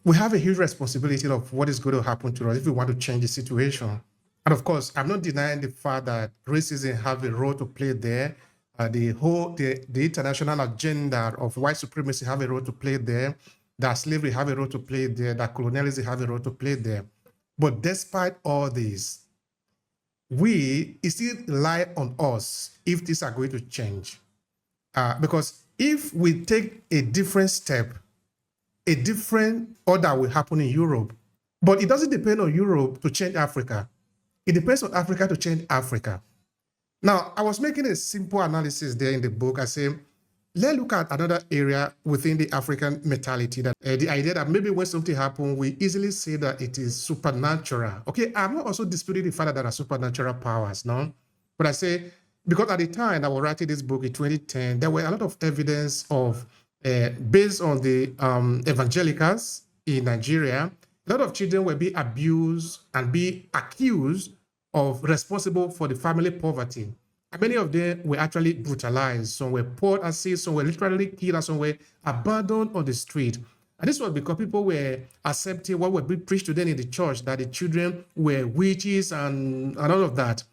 we have a huge responsibility of what is going to happen to us if we want to change the situation. And of course, I'm not denying the fact that racism have a role to play there. The international agenda of white supremacy have a role to play there. That slavery have a role to play there. That colonialism have a role to play there. But despite all this, it still rely on us if things are going to change. Because if we take a different step, a different order will happen in Europe. But it doesn't depend on Europe to change Africa. It depends on Africa to change Africa. Now, I was making a simple analysis there in the book. I say, let's look at another area within the African mentality, that the idea that maybe when something happens, we easily say that it is supernatural. Okay, I'm not also disputing the fact that there are supernatural powers, no? But I say, because at the time I was writing this book in 2010, there were a lot of evidence of, based on the evangelicals in Nigeria, a lot of children were being abused and being accused of responsible for the family poverty. And many of them were actually brutalized. Some were poured acid, some were literally killed, and some were abandoned on the street. And this was because people were accepting what was being preached to them in the church, that the children were witches and all of that.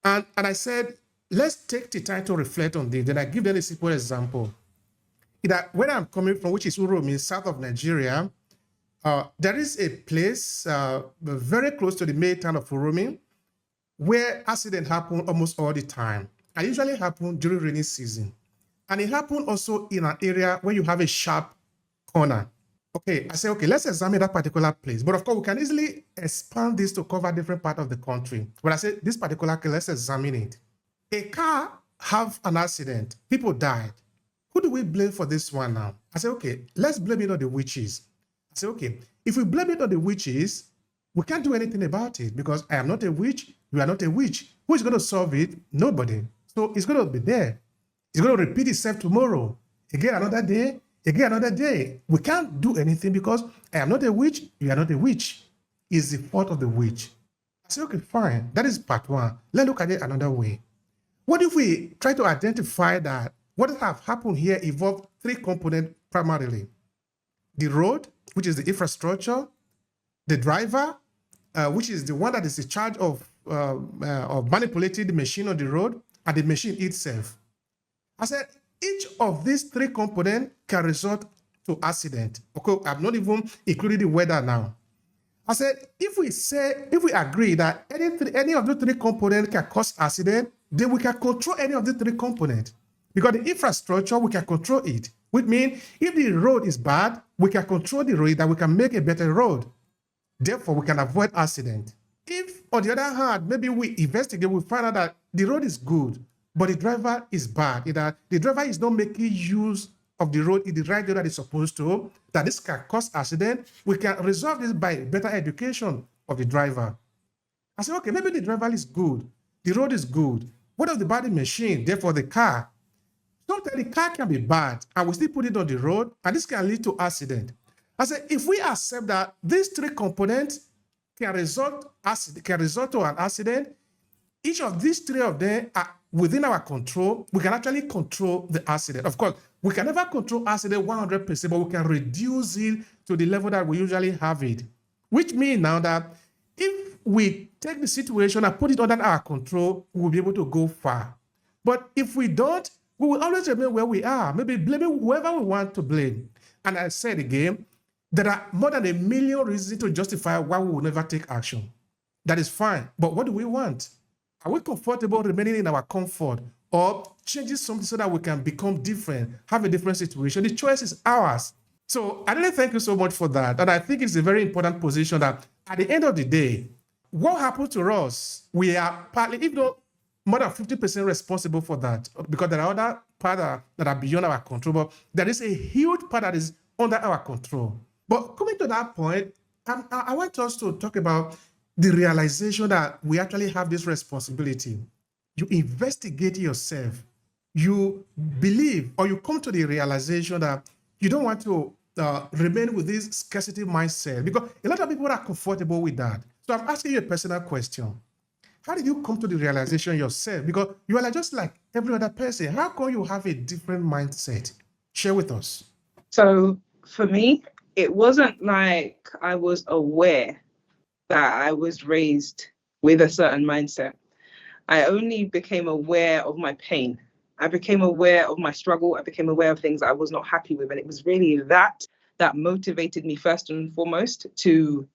And I said, let's take the time to reflect on this. Then I give them a simple example. That where I'm coming from, which is Uromi, south of Nigeria, there is a place very close to the main town of Uromi where accidents happen almost all the time. And usually happen during rainy season. And it happened also in an area where you have a sharp corner. Okay, I say, okay, let's examine that particular place. But of course, we can easily expand this to cover different parts of the country. But I say, this particular case, let's examine it. A car have an accident, people died. Who do we blame for this one now? I say, okay, let's blame it on the witches. I say, okay, if we blame it on the witches, we can't do anything about it because I am not a witch, you are not a witch. Who is going to solve it? Nobody. So it's going to be there. It's going to repeat itself tomorrow. Again, another day. Again, another day. We can't do anything because I am not a witch, you are not a witch. It's the fault of the witch. I say, okay, fine. That is part one. Let's look at it another way. What if we try to identify that what have happened here involved three components primarily? The road, which is the infrastructure, the driver, which is the one that is in charge of manipulating the machine on the road, and the machine itself. I said, each of these three components can result to accident. Okay, I'm not even including the weather now. I said, if we agree that any of the three components can cause accident, then we can control any of the three components. Because the infrastructure, we can control it. Which means if the road is bad, we can control the road, that we can make a better road. Therefore, we can avoid accident. If, on the other hand, maybe we investigate, we find out that the road is good, but the driver is bad, that the driver is not making use of the road in the right way that it's supposed to, that this can cause accident, we can resolve this by better education of the driver. I say, okay, maybe the driver is good, the road is good. What of the body machine, therefore the car? Sometimes the car can be bad, and we still put it on the road, and this can lead to accident. I said, if we accept that these three components can result to an accident, each of these three of them are within our control, we can actually control the accident. Of course, we can never control accident 100%, but we can reduce it to the level that we usually have it. Which means now that if we take the situation and put it under our control, we'll be able to go far. But if we don't, we will always remain where we are, maybe blaming whoever we want to blame. And I said again, there are more than 1 million reasons to justify why we will never take action. That is fine, but what do we want? Are we comfortable remaining in our comfort or changing something so that we can become different, have a different situation? The choice is ours. So I really thank you so much for that. And I think it's a very important position that at the end of the day, what happens to us, we are partly, if not more than 50% responsible for that, because there are other parts that are beyond our control, but there is a huge part that is under our control. But coming to that point, I want us to talk about the realization that we actually have this responsibility. You investigate yourself. You believe, or you come to the realization that you don't want to remain with this scarcity mindset, because a lot of people are comfortable with that. So I'm asking you a personal question. How did you come to the realization yourself? Because you are just like every other person. How come you have a different mindset? Share with us. So for me, it wasn't like I was aware that I was raised with a certain mindset. I only became aware of my pain. I became aware of my struggle. I became aware of things that I was not happy with. And it was really that motivated me first and foremost to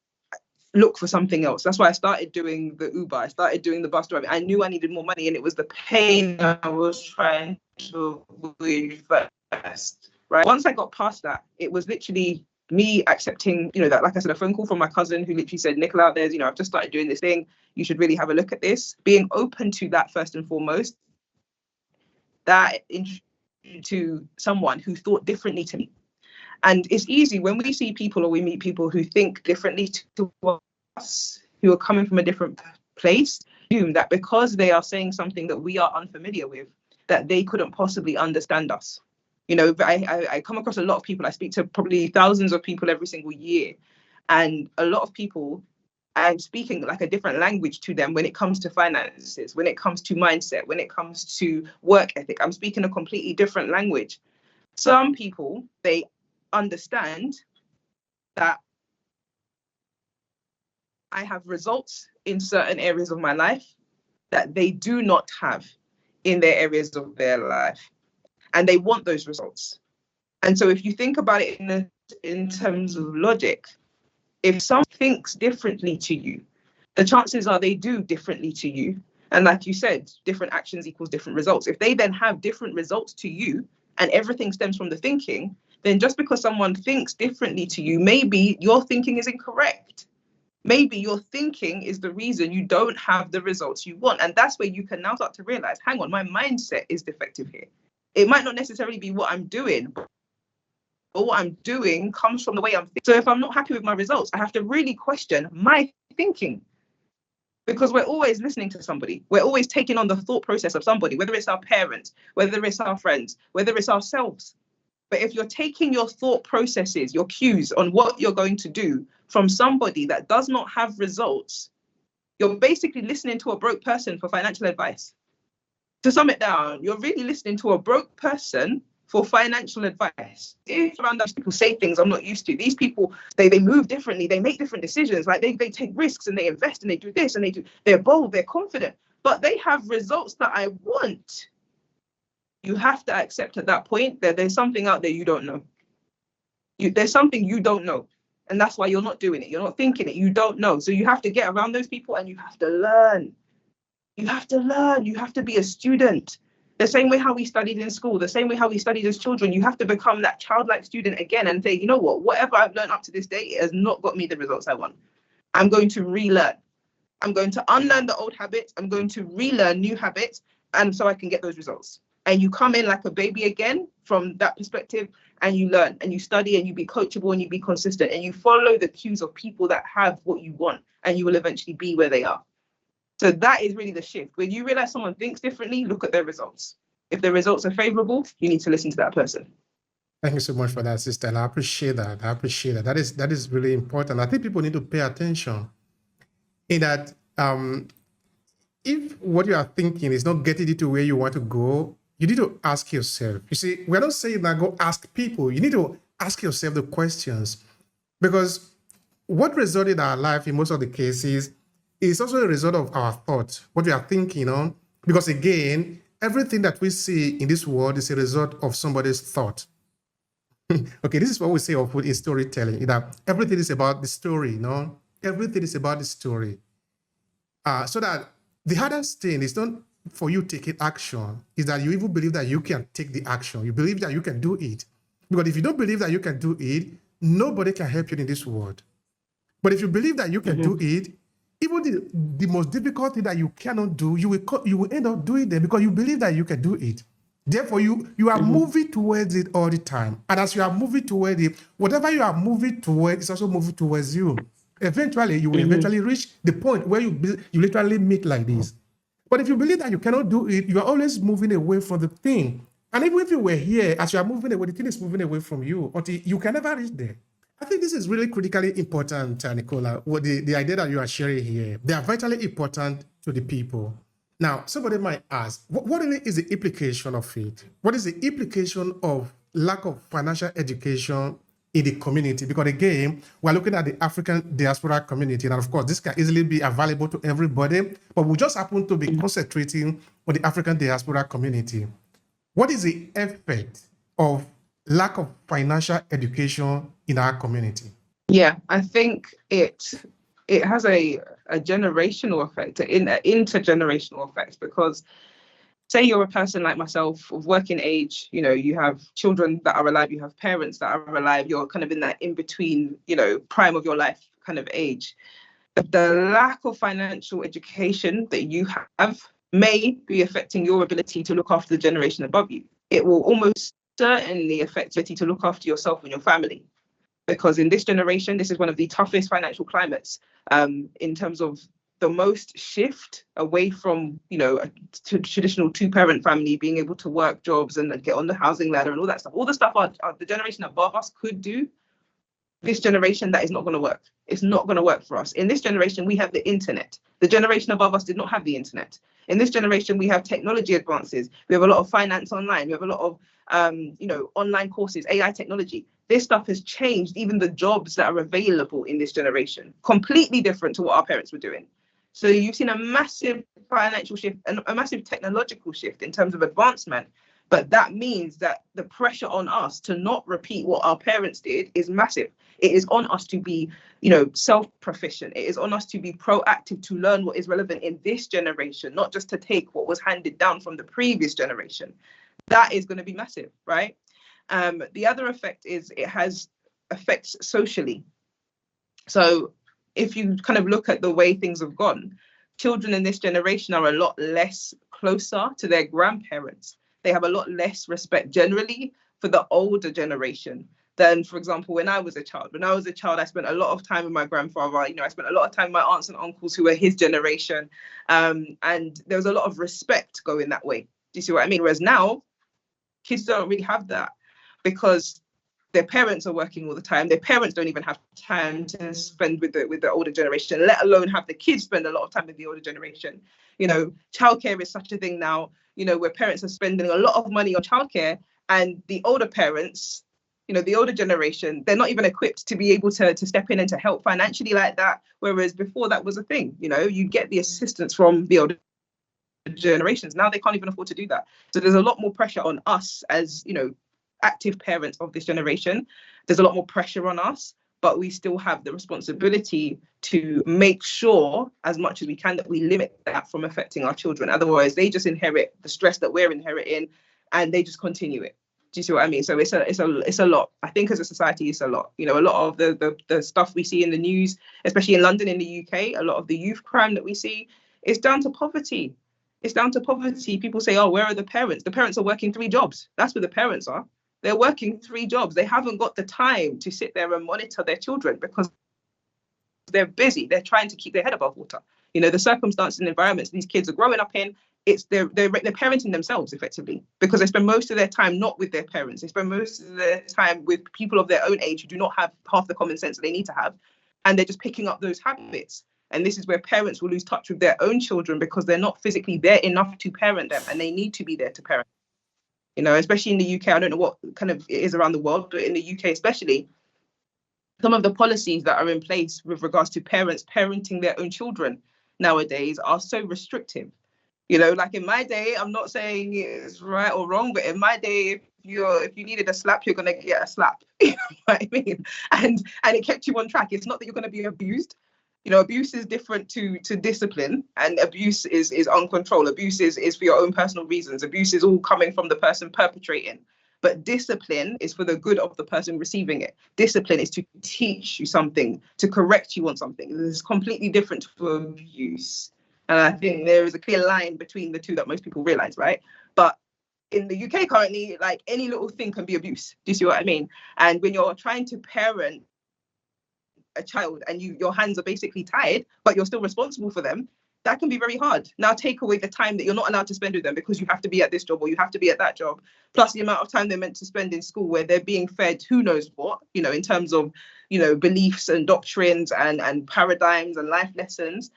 look for something else. That's why I started doing the Uber. I started doing the bus driving. I knew I needed more money, and it was the pain I was trying to avoid first. Right. Once I got past that, it was literally me accepting, that, like I said, a phone call from my cousin who literally said, Nicola, there's, I've just started doing this thing. You should really have a look at this. Being open to that first and foremost, that into someone who thought differently to me. And it's easy when we see people or we meet people who think differently to us, who are coming from a different place, assume that because they are saying something that we are unfamiliar with, that they couldn't possibly understand us. I come across a lot of people. I speak to probably thousands of people every single year. And a lot of people, I'm speaking like a different language to them when it comes to finances, when it comes to mindset, when it comes to work ethic. I'm speaking a completely different language. Some people, they understand that I have results in certain areas of my life that they do not have in their areas of their life. And they want those results. And so if you think about it in terms of logic, if someone thinks differently to you, the chances are they do differently to you. And like you said, different actions equals different results. If they then have different results to you and everything stems from the thinking, then just because someone thinks differently to you, maybe your thinking is incorrect. Maybe your thinking is the reason you don't have the results you want. And that's where you can now start to realize, hang on, my mindset is defective here. It might not necessarily be what I'm doing, but what I'm doing comes from the way I'm thinking. So if I'm not happy with my results, I have to really question my thinking, because we're always listening to somebody. We're always taking on the thought process of somebody, whether it's our parents, whether it's our friends, whether it's ourselves. But if you're taking your thought processes, your cues on what you're going to do from somebody that does not have results, you're basically listening to a broke person for financial advice. To sum it down, you're really listening to a broke person for financial advice. If around those people say things I'm not used to, these people, they move differently, they make different decisions, like they take risks and they invest and they do this and they're bold, they're confident, but they have results that I want. You have to accept at that point that there's something out there you don't know. There's something you don't know. And that's why you're not doing it. You're not thinking it. You don't know. So you have to get around those people and you have to learn. You have to learn. You have to be a student. The same way how we studied in school, the same way how we studied as children, you have to become that childlike student again and say, you know what, whatever I've learned up to this day, it has not got me the results I want. I'm going to relearn. I'm going to unlearn the old habits. I'm going to relearn new habits, and so I can get those results. And you come in like a baby again from that perspective, and you learn and you study and you be coachable and you be consistent and you follow the cues of people that have what you want, and you will eventually be where they are. So that is really the shift. When you realize someone thinks differently, look at their results. If the results are favorable, you need to listen to that person. Thank you so much for that, sister. And I appreciate that. That is really important. I think people need to pay attention in that if what you are thinking is not getting you to where you want to go, you need to ask yourself. You see, we're not saying that go ask people. You need to ask yourself the questions, because what results in our life in most of the cases is also a result of our thoughts, what we are thinking on. Because again, everything that we see in this world is a result of somebody's thought. Okay, this is what we say of in storytelling, that everything is about the story, Everything is about the story. So that the hardest thing is not for you taking action, is that you even believe that you can take the action. You believe that you can do it. Because if you don't believe that you can do it, nobody can help you in this world. But if you believe that you can do it, even the most difficult thing that you cannot do, you will end up doing it because you believe that you can do it. Therefore, you are moving towards it all the time. And as you are moving towards it, whatever you are moving towards is also moving towards you. Eventually, you will eventually reach the point where you literally meet like this. But if you believe that you cannot do it, you are always moving away from the thing. And even if you were here, as you are moving away, the thing is moving away from you until you can never reach there. I think this is really critically important, Nicola, what the idea that you are sharing here. They are vitally important to the people. Now, somebody might ask, what really is the implication of it? What is the implication of lack of financial education in the community? Because again, we're looking at the African diaspora community, and of course, this can easily be available to everybody, but we just happen to be concentrating on the African diaspora community. What is the effect of lack of financial education in our community? Yeah, I think it has a generational effect, an intergenerational effect, because say you're a person like myself of working age, you have children that are alive, you have parents that are alive, you're kind of in that in between, prime of your life kind of age. The lack of financial education that you have may be affecting your ability to look after the generation above you. It will almost certainly affect your ability to look after yourself and your family. Because in this generation, this is one of the toughest financial climates in terms of the most shift away from, a traditional two-parent family, being able to work jobs and get on the housing ladder and all that stuff. All the stuff the generation above us could do. This generation, that is not going to work. It's not going to work for us. In this generation, we have the internet. The generation above us did not have the internet. In this generation, we have technology advances. We have a lot of finance online. We have a lot of, online courses, AI technology. This stuff has changed even the jobs that are available in this generation, completely different to what our parents were doing. So you've seen a massive financial shift and a massive technological shift in terms of advancement. But that means that the pressure on us to not repeat what our parents did is massive. It is on us to be, self-proficient. It is on us to be proactive, to learn what is relevant in this generation, not just to take what was handed down from the previous generation. That is going to be massive, right? The other effect is it has effects socially. So if you kind of look at the way things have gone, children in this generation are a lot less closer to their grandparents. They have a lot less respect generally for the older generation than, for example, when I was a child. When I was a child, I spent a lot of time with my grandfather. I spent a lot of time with my aunts and uncles who were his generation. And there was a lot of respect going that way. Do you see what I mean? Whereas now, kids don't really have that because their parents are working all the time. Their parents don't even have time to spend with the older generation, let alone have the kids spend a lot of time with the older generation. Childcare is such a thing now, where parents are spending a lot of money on childcare, and the older parents, the older generation, they're not even equipped to be able to step in and to help financially like that. Whereas before that was a thing, you get the assistance from the older generations. Now they can't even afford to do that. So there's a lot more pressure on us as, active parents of this generation. There's a lot more pressure on us, but we still have the responsibility to make sure as much as we can that we limit that from affecting our children. Otherwise, they just inherit the stress that we're inheriting and they just continue it. Do you see what I mean? So it's a lot. I think as a society, it's a lot. A lot of the stuff we see in the news, especially in London, in the UK, a lot of the youth crime that we see is down to poverty. It's down to poverty. People say, oh, where are the parents? The parents are working 3 jobs. That's where the parents are. They're working 3 jobs. They haven't got the time to sit there and monitor their children because they're busy. They're trying to keep their head above water. The circumstances and environments these kids are growing up in, they're parenting themselves effectively because they spend most of their time not with their parents. They spend most of their time with people of their own age who do not have half the common sense that they need to have. And they're just picking up those habits. And this is where parents will lose touch with their own children because they're not physically there enough to parent them, and they need to be there to parent. Especially in the UK, I don't know what kind of it is around the world, but in the UK especially, some of the policies that are in place with regards to parents parenting their own children nowadays are so restrictive. Like in my day, I'm not saying it's right or wrong, but in my day, if you needed a slap, you're gonna get a slap. You know what I mean? And it kept you on track. It's not that you're gonna be abused. Abuse is different to discipline, and abuse is uncontrolled. Abuse is for your own personal reasons. Abuse is all coming from the person perpetrating. But discipline is for the good of the person receiving it. Discipline is to teach you something, to correct you on something. This is completely different to abuse. And I think there is a clear line between the two that most people realize, right? But in the UK currently, like any little thing can be abuse. Do you see what I mean? And when you're trying to parent a child and your hands are basically tied, but you're still responsible for them, that can be very hard. Now take away the time that you're not allowed to spend with them because you have to be at this job or you have to be at that job, plus the amount of time they're meant to spend in school where they're being fed who knows what, in terms of, beliefs and doctrines and paradigms and life lessons.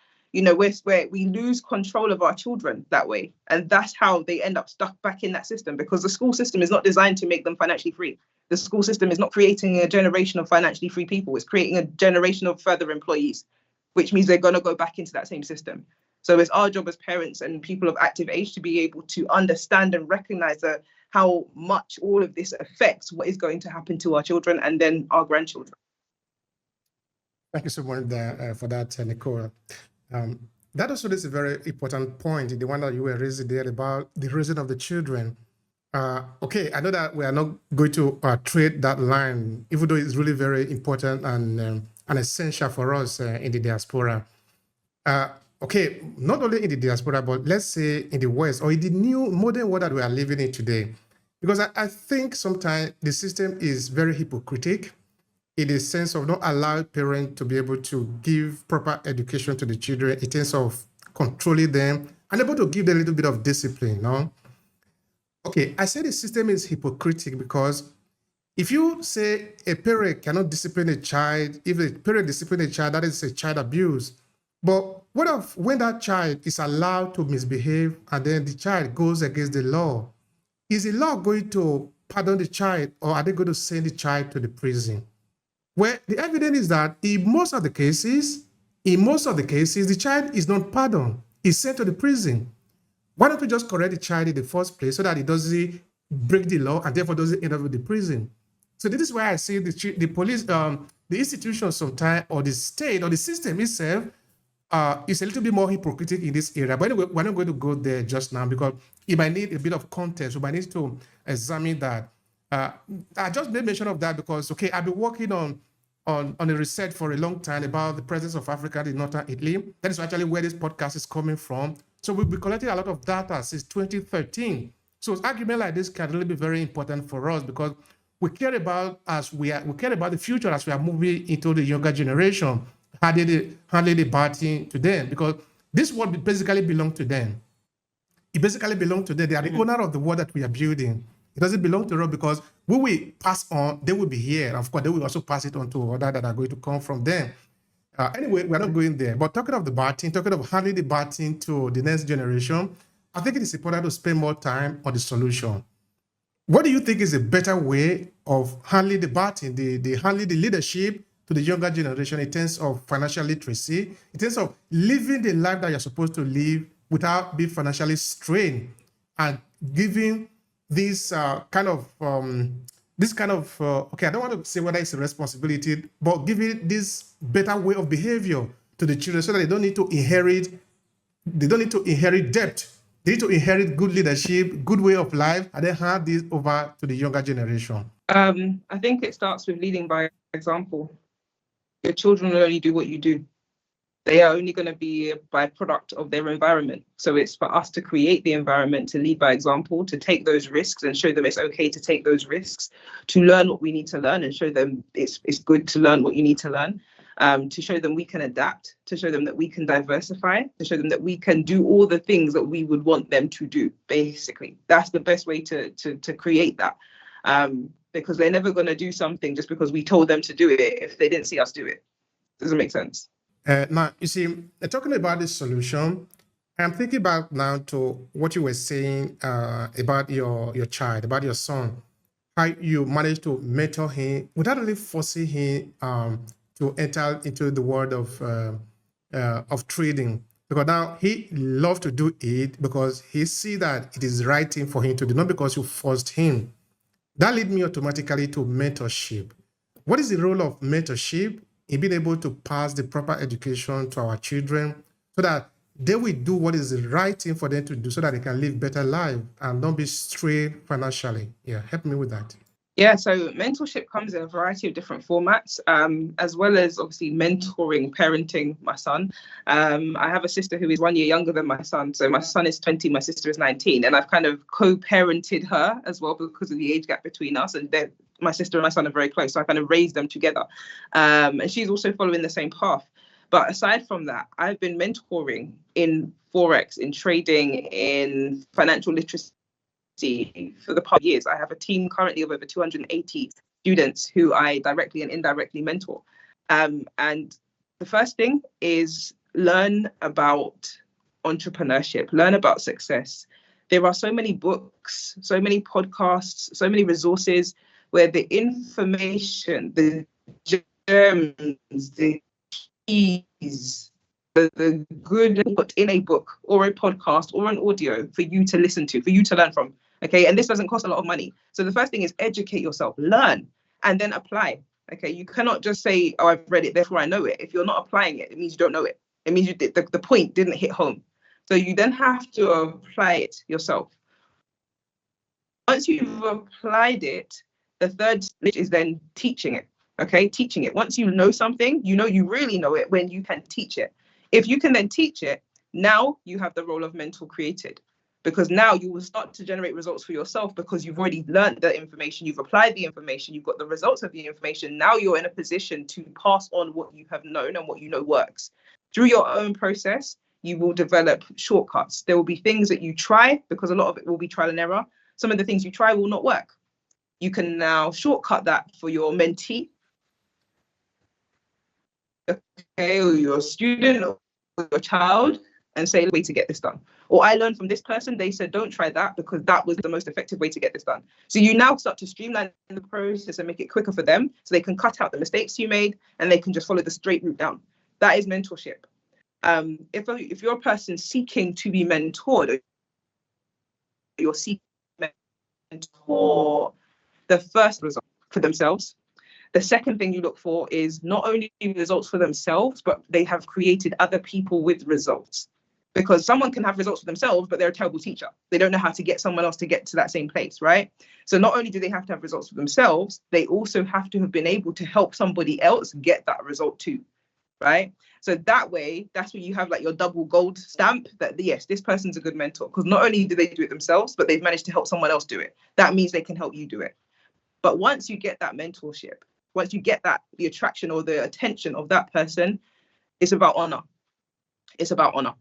where we lose control of our children that way. And that's how they end up stuck back in that system, because the school system is not designed to make them financially free. The school system is not creating a generation of financially free people. It's creating a generation of further employees, which means they're going to go back into that same system. So it's our job as parents and people of active age to be able to understand and recognize how much all of this affects what is going to happen to our children and then our grandchildren. Thank you so much for that, Nicola. That also is a very important point, the one that you were raising there about the raising of the children. Okay, I know that we are not going to trade that line, even though it's really very important and essential for us in the diaspora. Okay, not only in the diaspora, but let's say in the West or in the new modern world that we are living in today. Because I think sometimes the system is very hypocritical in the sense of not allowing parents to be able to give proper education to the children in terms of controlling them and able to give them a little bit of discipline, no? Okay, I say the system is hypocritical because if you say a parent cannot discipline a child, if a parent discipline a child, that is a child abuse. But what if when that child is allowed to misbehave and then the child goes against the law? Is the law going to pardon the child, or are they going to send the child to the prison? Well, the evidence is that in most of the cases, the child is not pardoned. He's sent to the prison. Why don't we just correct the child in the first place so that he doesn't break the law and therefore doesn't end up with the prison? So this is why I say the police, the institution sometimes, or the state, or the system itself is a little bit more hypocritical in this area. But anyway, we're not going to go there just now because it might need a bit of context. We might need to examine that. I just made mention of that because, okay, I've been working on a research for a long time about the presence of Africa in northern Italy. That is actually where this podcast is coming from. So we've been collecting a lot of data since 2013. So argument like this can really be very important for us because we care about the future as we are moving into the younger generation, handing the baton to them, because this world basically belongs to them. It basically belongs to them. They are the owner of the world that we are building. It doesn't belong to us because when we pass on, they will be here. And of course, they will also pass it on to others that are going to come from them. Anyway, we're not going there. But talking of handing the baton to the next generation, I think it is important to spend more time on the solution. What do you think is a better way of handling the baton, handling the leadership to the younger generation in terms of financial literacy, in terms of living the life that you're supposed to live without being financially strained, and giving this kind of, okay, I don't want to say whether it's a responsibility, but giving this better way of behavior to the children so that they don't need to inherit debt. They need to inherit good leadership, good way of life, and then hand this over to the younger generation. I think it starts with leading by example. Your children will only do what you do. They are only going to be a byproduct of their environment. So it's for us to create the environment, to lead by example, to take those risks and show them it's okay to take those risks, to learn what we need to learn and show them it's good to learn what you need to learn, to show them we can adapt, to show them that we can diversify, to show them that we can do all the things that we would want them to do, basically. That's the best way to create that. Because they're never going to do something just because we told them to do it if they didn't see us do it. Doesn't make sense. Now, you see, talking about this solution, I'm thinking about now to what you were saying about your child, about your son, how you managed to mentor him without really forcing him to enter into the world of trading. Because now he loves to do it because he sees that it is the right thing for him to do, not because you forced him. That leads me automatically to mentorship. What is the role of mentorship in being able to pass the proper education to our children so that they will do what is the right thing for them to do so that they can live better life and don't be strained financially? Yeah, help me with that. Yeah, so mentorship comes in a variety of different formats, as well as obviously mentoring, parenting my son. I have a sister who is 1 year younger than my son. So my son is 20, my sister is 19. And I've kind of co-parented her as well because of the age gap between us. And my sister and my son are very close. So I kind of raised them together. And she's also following the same path. But aside from that, I've been mentoring in Forex, in trading, in financial literacy for the past years. I have a team currently of over 280 students who I directly and indirectly mentor. And the first thing is learn about entrepreneurship, learn about success. There are so many books, so many podcasts, so many resources where the information, the gems, the keys, the good put in a book or a podcast or an audio for you to listen to, for you to learn from. Okay. And this doesn't cost a lot of money. So the first thing is educate yourself, learn, and then apply. Okay. You cannot just say, oh, I've read it, therefore I know it. If you're not applying it, it means you don't know it. It means the point didn't hit home. So you then have to apply it yourself. Once you've applied it, the third stage is then teaching it. Okay, teaching it. Once you know something, you really know it when you can teach it. If you can then teach it, now you have the role of mentor created, because now you will start to generate results for yourself because you've already learned the information, you've applied the information, you've got the results of the information. Now you're in a position to pass on what you have known and what you know works. Through your own process, you will develop shortcuts. There will be things that you try, because a lot of it will be trial and error. Some of the things you try will not work. You can now shortcut that for your mentee, okay, or your student or your child, and say, way to get this done. Or I learned from this person, they said, don't try that because that was the most effective way to get this done. So you now start to streamline the process and make it quicker for them so they can cut out the mistakes you made and they can just follow the straight route down. That is mentorship. If you're a person seeking to be mentored, you're seeking mentor, the first result for themselves. The second thing you look for is not only results for themselves, but they have created other people with results. Because someone can have results for themselves, but they're a terrible teacher. They don't know how to get someone else to get to that same place, right? So not only do they have to have results for themselves, they also have to have been able to help somebody else get that result too, right? So that way, that's where you have like your double gold stamp that, yes, this person's a good mentor. Because not only do they do it themselves, but they've managed to help someone else do it. That means they can help you do it. But once you get that mentorship, once you get that, the attraction or the attention of that person, it's about honor. It's about honor.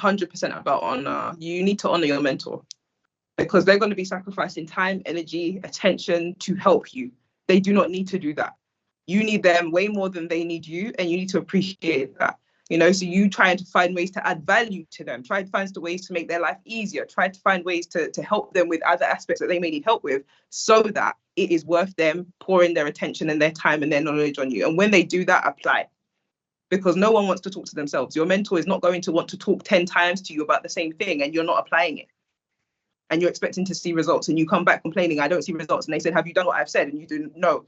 100% about honor. You need to honor your mentor because they're going to be sacrificing time, energy, attention to help you. They do not need to do that. You need them way more than they need you, and you need to appreciate that. So you trying to find ways to add value to them, try to find ways to make their life easier, try to find ways to help them with other aspects that they may need help with, so that it is worth them pouring their attention and their time and their knowledge on you. And when they do that, apply. Because no one wants to talk to themselves. Your mentor is not going to want to talk 10 times to you about the same thing and you're not applying it. And you're expecting to see results and you come back complaining, I don't see results. And they said, have you done what I've said? And you didn't know.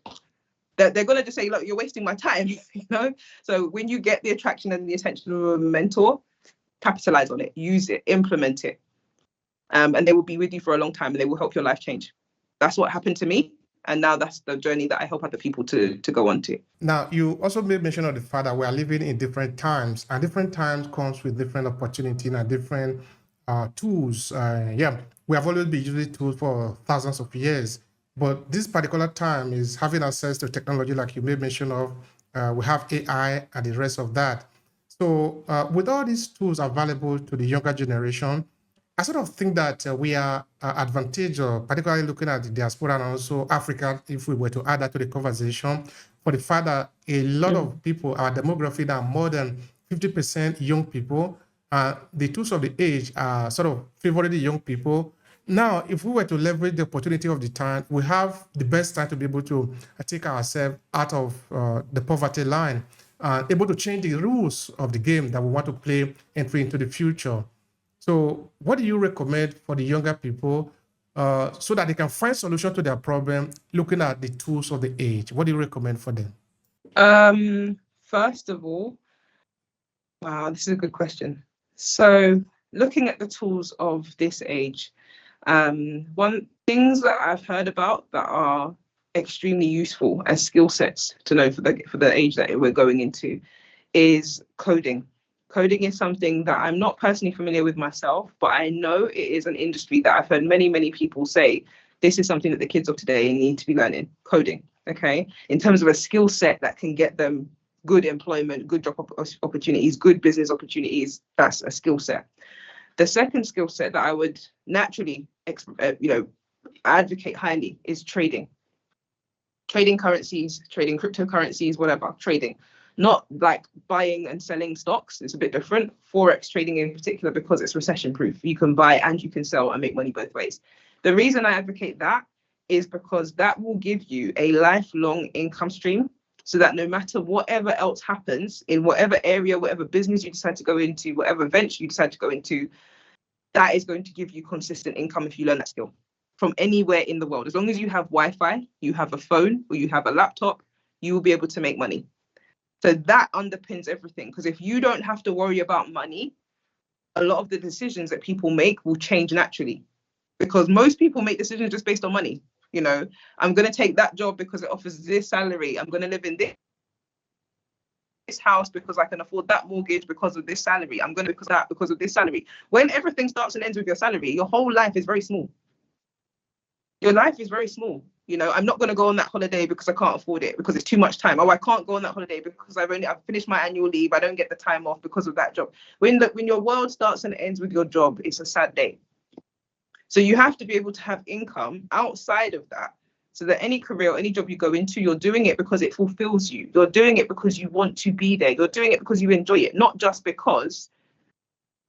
They're going to just say, look, you're wasting my time, So when you get the attraction and the attention of a mentor, capitalize on it, use it, implement it. And they will be with you for a long time and they will help your life change. That's what happened to me. And now that's the journey that I help other people to go on to. Now, you also made mention of the fact that we are living in different times, and different times comes with different opportunity and different tools. We have always been using tools for thousands of years, but this particular time is having access to technology, like you made mention of. We have AI and the rest of that. So with all these tools available to the younger generation, I sort of think that we are advantaged, particularly looking at the diaspora and also Africa, if we were to add that to the conversation, for the fact that a lot of people, our demography now, more than 50% young people, the tools of the age are sort of favoring the young people. Now, if we were to leverage the opportunity of the time, we have the best time to be able to take ourselves out of the poverty line, able to change the rules of the game that we want to play entry into the future. So what do you recommend for the younger people so that they can find solution to their problem looking at the tools of the age? What do you recommend for them? First of all, wow, this is a good question. So looking at the tools of this age, one things that I've heard about that are extremely useful as skill sets to know for the age that we're going into is coding. Coding is something that I'm not personally familiar with myself, but I know it is an industry that I've heard many, many people say, this is something that the kids of today need to be learning, coding, okay? In terms of a skill set that can get them good employment, good job opportunities, good business opportunities, that's a skill set. The second skill set that I would naturally, advocate highly is trading. Trading currencies, trading cryptocurrencies, whatever, trading. not like buying and selling stocks. It's a bit different. Forex trading in particular, because it's recession proof. You can buy and you can sell and make money both ways. The reason I advocate that is because that will give you a lifelong income stream, so that no matter whatever else happens in whatever area, whatever business you decide to go into, whatever venture you decide to go into, that is going to give you consistent income if you learn that skill from anywhere in the world. As long as you have Wi-Fi, you have a phone, or you have a laptop, you will be able to make money. So that underpins everything, because if you don't have to worry about money, a lot of the decisions that people make will change naturally, because most people make decisions just based on money. You know, I'm going to take that job because it offers this salary. I'm going to live in this house because I can afford that mortgage because of this salary. I'm going to because of this salary. When everything starts and ends with your salary, your whole life is very small. Your life is very small. You know, I'm not going to go on that holiday because I can't afford it, because it's too much time. Oh, I can't go on that holiday because I've finished my annual leave. I don't get the time off because of that job. When your world starts and ends with your job, it's a sad day. So you have to be able to have income outside of that, so that any career or any job you go into, you're doing it because it fulfills you. You're doing it because you want to be there. You're doing it because you enjoy it, not just because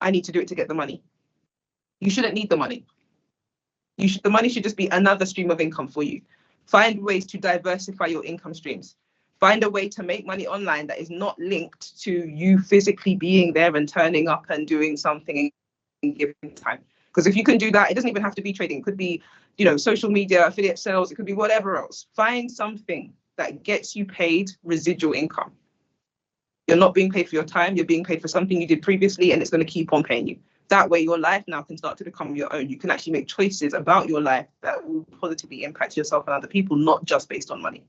I need to do it to get the money. You shouldn't need the money. The money should just be another stream of income for you. Find ways to diversify your income streams. Find a way to make money online that is not linked to you physically being there and turning up and doing something and giving time. Because if you can do that, it doesn't even have to be trading. It could be, you know, social media, affiliate sales. It could be whatever else. Find something that gets you paid residual income. You're not being paid for your time. You're being paid for something you did previously, and it's going to keep on paying you. That way, your life now can start to become your own. You can actually make choices about your life that will positively impact yourself and other people, not just based on money.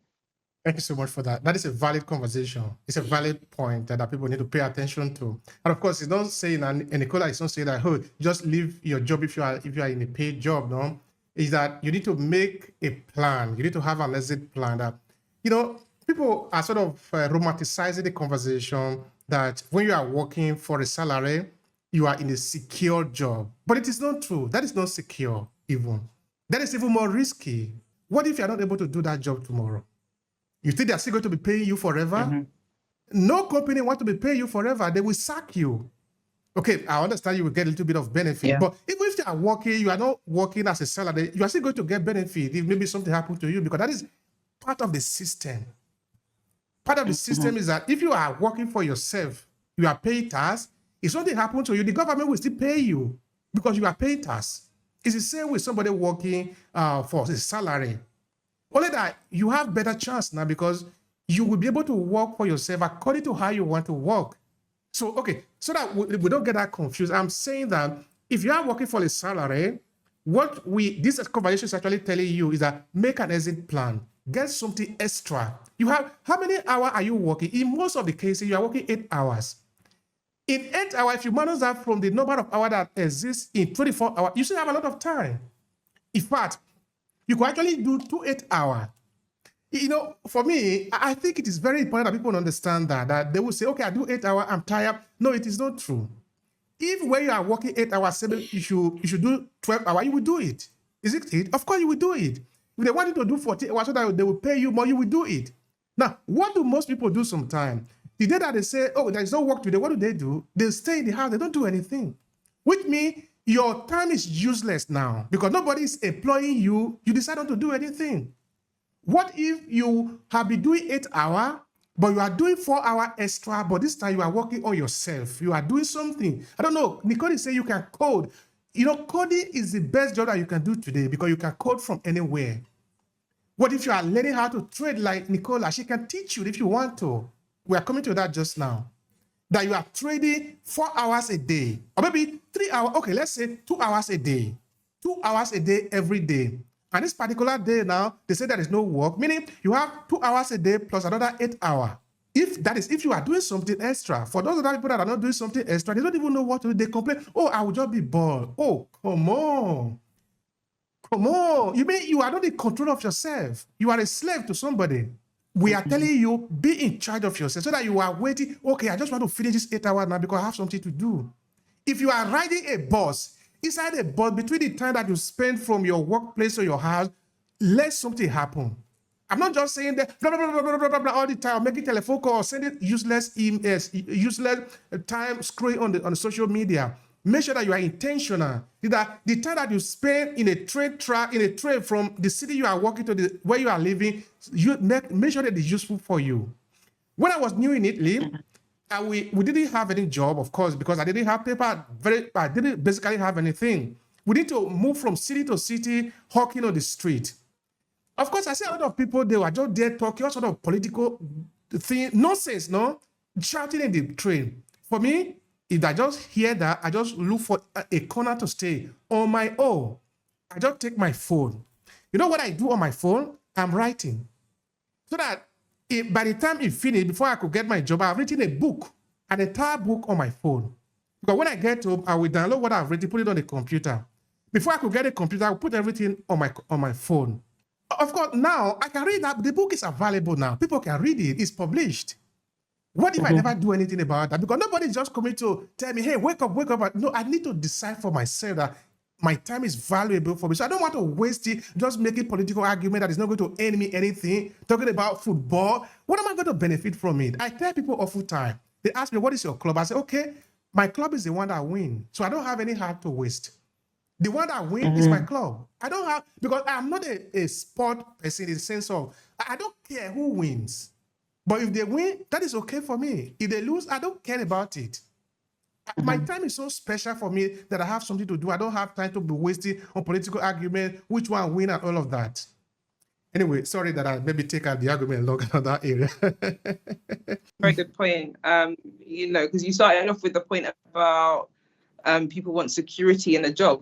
Thank you so much for that. That is a valid conversation. It's a valid point that people need to pay attention to. And of course, it's not saying, and Nicola is not saying that, oh, just leave your job if you are in a paid job. No, is that you need to make a plan. You need to have an exit plan. That, you know, people are sort of romanticizing the conversation that when you are working for a salary, you are in a secure job. But it is not true. That is not secure even. That is even more risky. What if you are not able to do that job tomorrow? You think they're still going to be paying you forever? Mm-hmm. No company wants to be paying you forever. They will sack you. Okay, I understand you will get a little bit of benefit, but even if you are working, you are not working as a salary, you are still going to get benefit if maybe something happened to you, because that is part of the system. Part of the system is that if you are working for yourself, you are paying tax. If something happens to you, the government will still pay you because you are paying tax. It's the same with somebody working for a salary. Only that you have better chance now because you will be able to work for yourself according to how you want to work. So, okay, so that we don't get that confused, I'm saying that if you are working for a salary, what this conversation is actually telling you is that make an exit plan. Get something extra. You have, how many hours are you working? In most of the cases, you are working 8 hours. In 8 hours, if you manage that from the number of hours that exists in 24 hours, you still have a lot of time. In fact, you can actually do 2 8 hours. You know, for me, I think it is very important that people understand that they will say, okay, I do 8 hours, I'm tired. No, it is not true. If when you are working 8 hours, 7, you should do 12 hours, you will do it. Is it? Of course, you will do it. If they want you to do 40 hours so that they will pay you more, you will do it. Now, what do most people do sometimes? The day that they say, oh, there is no work today, what do? They stay in the house, they don't do anything. Which means your time is useless now because nobody is employing you. You decide not to do anything. What if you have been doing 8 hours, but you are doing 4 hours extra, but this time you are working on yourself. You are doing something. I don't know. Nicola say you can code. You know, coding is the best job that you can do today because you can code from anywhere. What if you are learning how to trade like Nicola? She can teach you if you want to. We are coming to that just now. That you are trading 4 hours a day, or maybe 3 hours. Okay, let's say 2 hours a day. 2 hours a day every day. And this particular day now, they say there is no work, meaning you have 2 hours a day plus another 8 hours. If you are doing something extra, for those other people that are not doing something extra, they don't even know what to do. They complain, oh, I will just be bored. Oh, come on. Come on. You mean you are not in control of yourself. You are a slave to somebody. We are telling you, be in charge of yourself so that you are waiting. Okay, I just want to finish this 8 hours now because I have something to do. If you are riding a bus, inside a bus, between the time that you spend from your workplace or your house, let something happen. I'm not just saying that blah, blah, blah, blah, blah, blah, blah, all the time, making telephone calls, sending useless emails, useless time scrolling on the social media. Make sure that you are intentional. That the time that you spend in a train from the city you are working to where you are living, you make sure that it's useful for you. When I was new in Italy, we didn't have any job, of course, because I didn't have paper. I didn't basically have anything. We need to move from city to city, hawking on the street. Of course, I see a lot of people, they were just there talking, all sort of political thing, nonsense, no? Shouting in the train. For me, if I just hear that, I just look for a corner to stay on my own. I just take my phone. You know what I do on my phone? I'm writing. So that by the time it finished, before I could get my job, I've written a book, an entire book on my phone. Because when I get home, I will download what I've written, put it on the computer. Before I could get a computer, I will put everything on my phone. Of course, now I can read that. The book is available now. People can read it. It's published. What if I never do anything about that? Because nobody's just coming to tell me, hey, wake up, wake up. No, I need to decide for myself that my time is valuable for me. So I don't want to waste it just making political argument that is not going to earn me anything, talking about football. What am I going to benefit from it? I tell people all the time. They ask me, what is your club? I say, okay, my club is the one that wins. So I don't have any heart to waste. The one that wins is my club. I don't have, because I'm not a sport person in the sense of, I don't care who wins. But if they win, that is okay for me. If they lose, I don't care about it. My time is so special for me that I have something to do. I don't have time to be wasting on political argument, which one win and all of that. Anyway, sorry that I maybe take out the argument longer on that area. Very good point. Because you started off with the point about people want security in a job.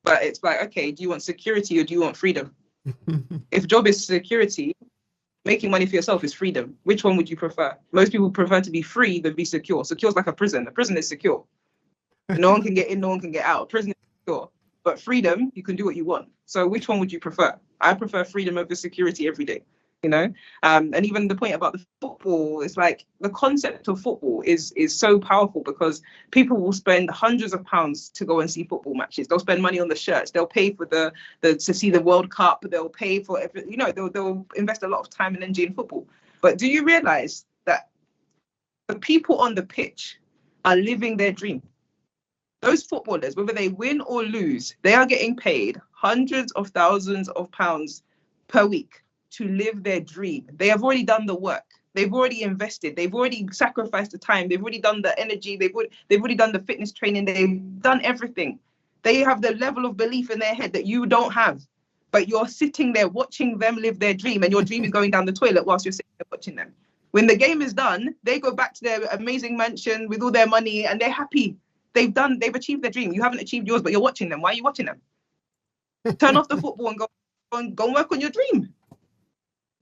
But it's like, okay, do you want security or do you want freedom? If job is security, making money for yourself is freedom. Which one would you prefer? Most people prefer to be free than be secure. Secure is like a prison. A prison is secure. No one can get in, no one can get out. Prison is secure. But freedom, you can do what you want. So which one would you prefer? I prefer freedom over security every day. And even the point about the football, it's like the concept of football is so powerful because people will spend hundreds of pounds to go and see football matches. They'll spend money on the shirts. They'll pay for the to see the World Cup. They'll pay for everything. They'll invest a lot of time and energy in football. But do you realize that the people on the pitch are living their dream? Those footballers, whether they win or lose, they are getting paid hundreds of thousands of pounds per week to live their dream. They have already done the work. They've already invested. They've already sacrificed the time. They've already done the energy. They've already done the fitness training. They've done everything. They have the level of belief in their head that you don't have. But you're sitting there watching them live their dream, and your dream is going down the toilet whilst you're sitting there watching them. When the game is done, they go back to their amazing mansion with all their money, and they're happy. They've achieved their dream. You haven't achieved yours, but you're watching them. Why are you watching them? Turn off the football and go and work on your dream.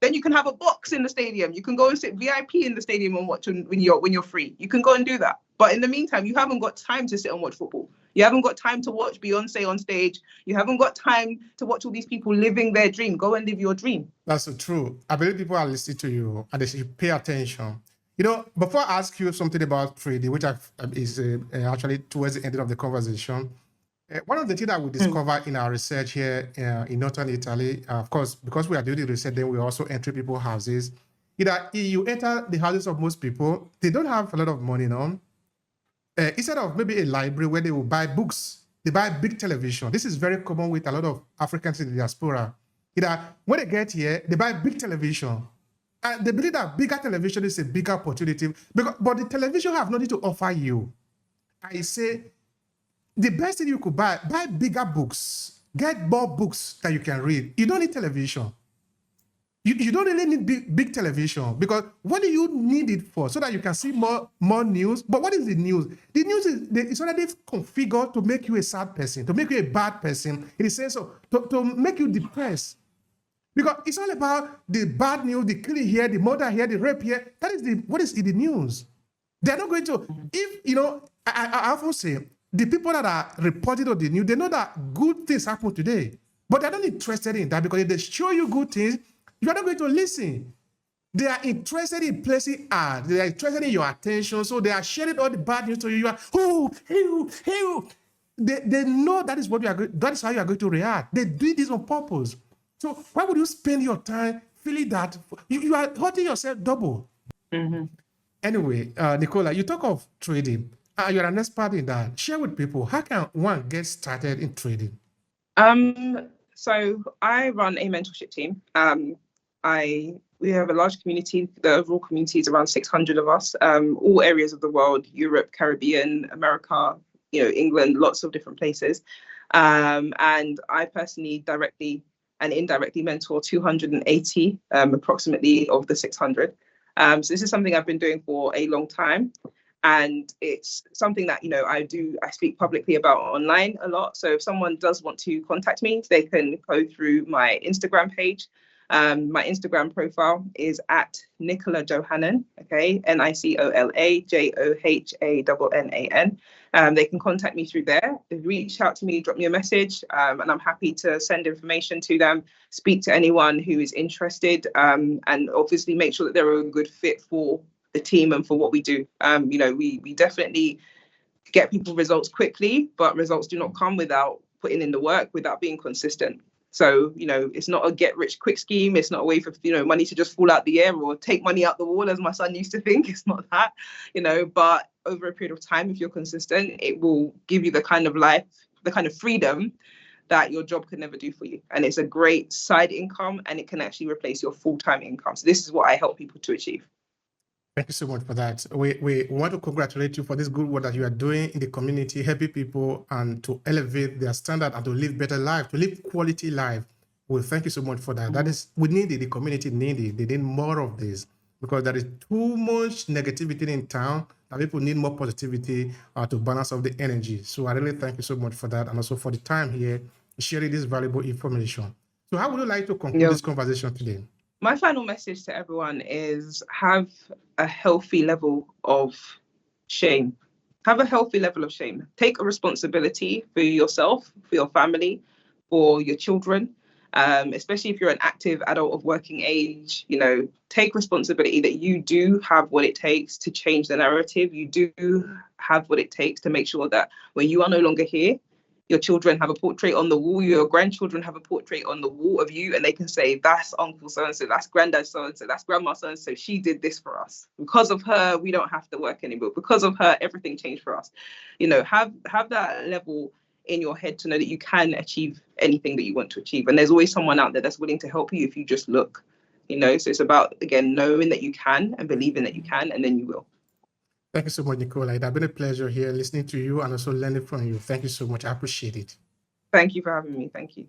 Then you can have a box in the stadium. You can go and sit VIP in the stadium and watch when you're free. You can go and do that. But in the meantime, you haven't got time to sit and watch football. You haven't got time to watch Beyonce on stage. You haven't got time to watch all these people living their dream. Go and live your dream. That's so true. I believe people are listening to you and they should pay attention. Before I ask you something about trading, which is actually towards the end of the conversation, one of the things that we discovered in our research here in Northern Italy, of course, because we are doing the research, then we also enter people's houses. You enter the houses of most people, they don't have a lot of money, instead of maybe a library where they will buy books, they buy big television. This is very common with a lot of Africans in the diaspora. When they get here, they buy big television. And they believe that bigger television is a bigger opportunity, but the television have nothing to offer you. I say, the best thing you could buy bigger books. Get more books that you can read. You don't need television. You don't really need big television, because what do you need it for? So that you can see more news. But what is the news? The news is already configured to make you a sad person, to make you a bad person, in the sense of to make you depressed. Because it's all about the bad news, the killing here, the murder here, the rape here. That is what is in the news. They're not going to, I often say, the people that are reporting on the news, they know that good things happen today, but they're not interested in that, because if they show you good things, you are not going to listen. They are interested in placing ads. They are interested in your attention, so they are sharing all the bad news to you. You are, They know that is how you are going to react. They do this on purpose. So why would you spend your time feeling that you are hurting yourself double. Mm-hmm. Anyway, Nicola, you talk of trading. You're an expert in that. Share with people, how can one get started in trading? So I run a mentorship team. We have a large community. The overall community is around 600 of us, all areas of the world, Europe, Caribbean, America, England, lots of different places. And I personally directly and indirectly mentor 280 approximately of the 600. So this is something I've been doing for a long time. And it's something that, I speak publicly about online a lot. So if someone does want to contact me, they can go through my Instagram page. My Instagram profile is at Nicola Johannan, okay, NiColaJohannan. They can contact me through there. Reach out to me, drop me a message, and I'm happy to send information to them, speak to anyone who is interested, and obviously make sure that they're a good fit for the team and for what we do. We definitely get people results quickly, but results do not come without putting in the work, without being consistent. So, it's not a get rich quick scheme. It's not a way for, money to just fall out the air or take money out the wall, as my son used to think. It's not that, but over a period of time, if you're consistent, it will give you the kind of life, the kind of freedom that your job could never do for you. And it's a great side income, and it can actually replace your full-time income. So this is what I help people to achieve. Thank you so much for that. We want to congratulate you for this good work that you are doing in the community, helping people and to elevate their standard and to live better life, to live quality life. Well, thank you so much for that. Mm-hmm. That is, we need it, the community need it. They need more of this because there is too much negativity in town that people need more positivity to balance out the energy. So I really thank you so much for that and also for the time here sharing this valuable information. So how would you like to conclude this conversation today? My final message to everyone is have a healthy level of shame. Have a healthy level of shame. Take a responsibility for yourself, for your family, for your children, especially if you're an active adult of working age. Take responsibility that you do have what it takes to change the narrative. You do have what it takes to make sure that when you are no longer here, your children have a portrait on the wall, your grandchildren have a portrait on the wall of you, and they can say, that's Uncle so-and-so, that's Granddad so-and-so, that's Grandma so-and-so, she did this for us. Because of her, we don't have to work anymore. Because of her, everything changed for us. Have that level in your head to know that you can achieve anything that you want to achieve. And there's always someone out there that's willing to help you if you just look, so it's about, again, knowing that you can and believing that you can, and then you will. Thank you so much, Nicola. It's been a pleasure here listening to you and also learning from you. Thank you so much. I appreciate it. Thank you for having me. Thank you.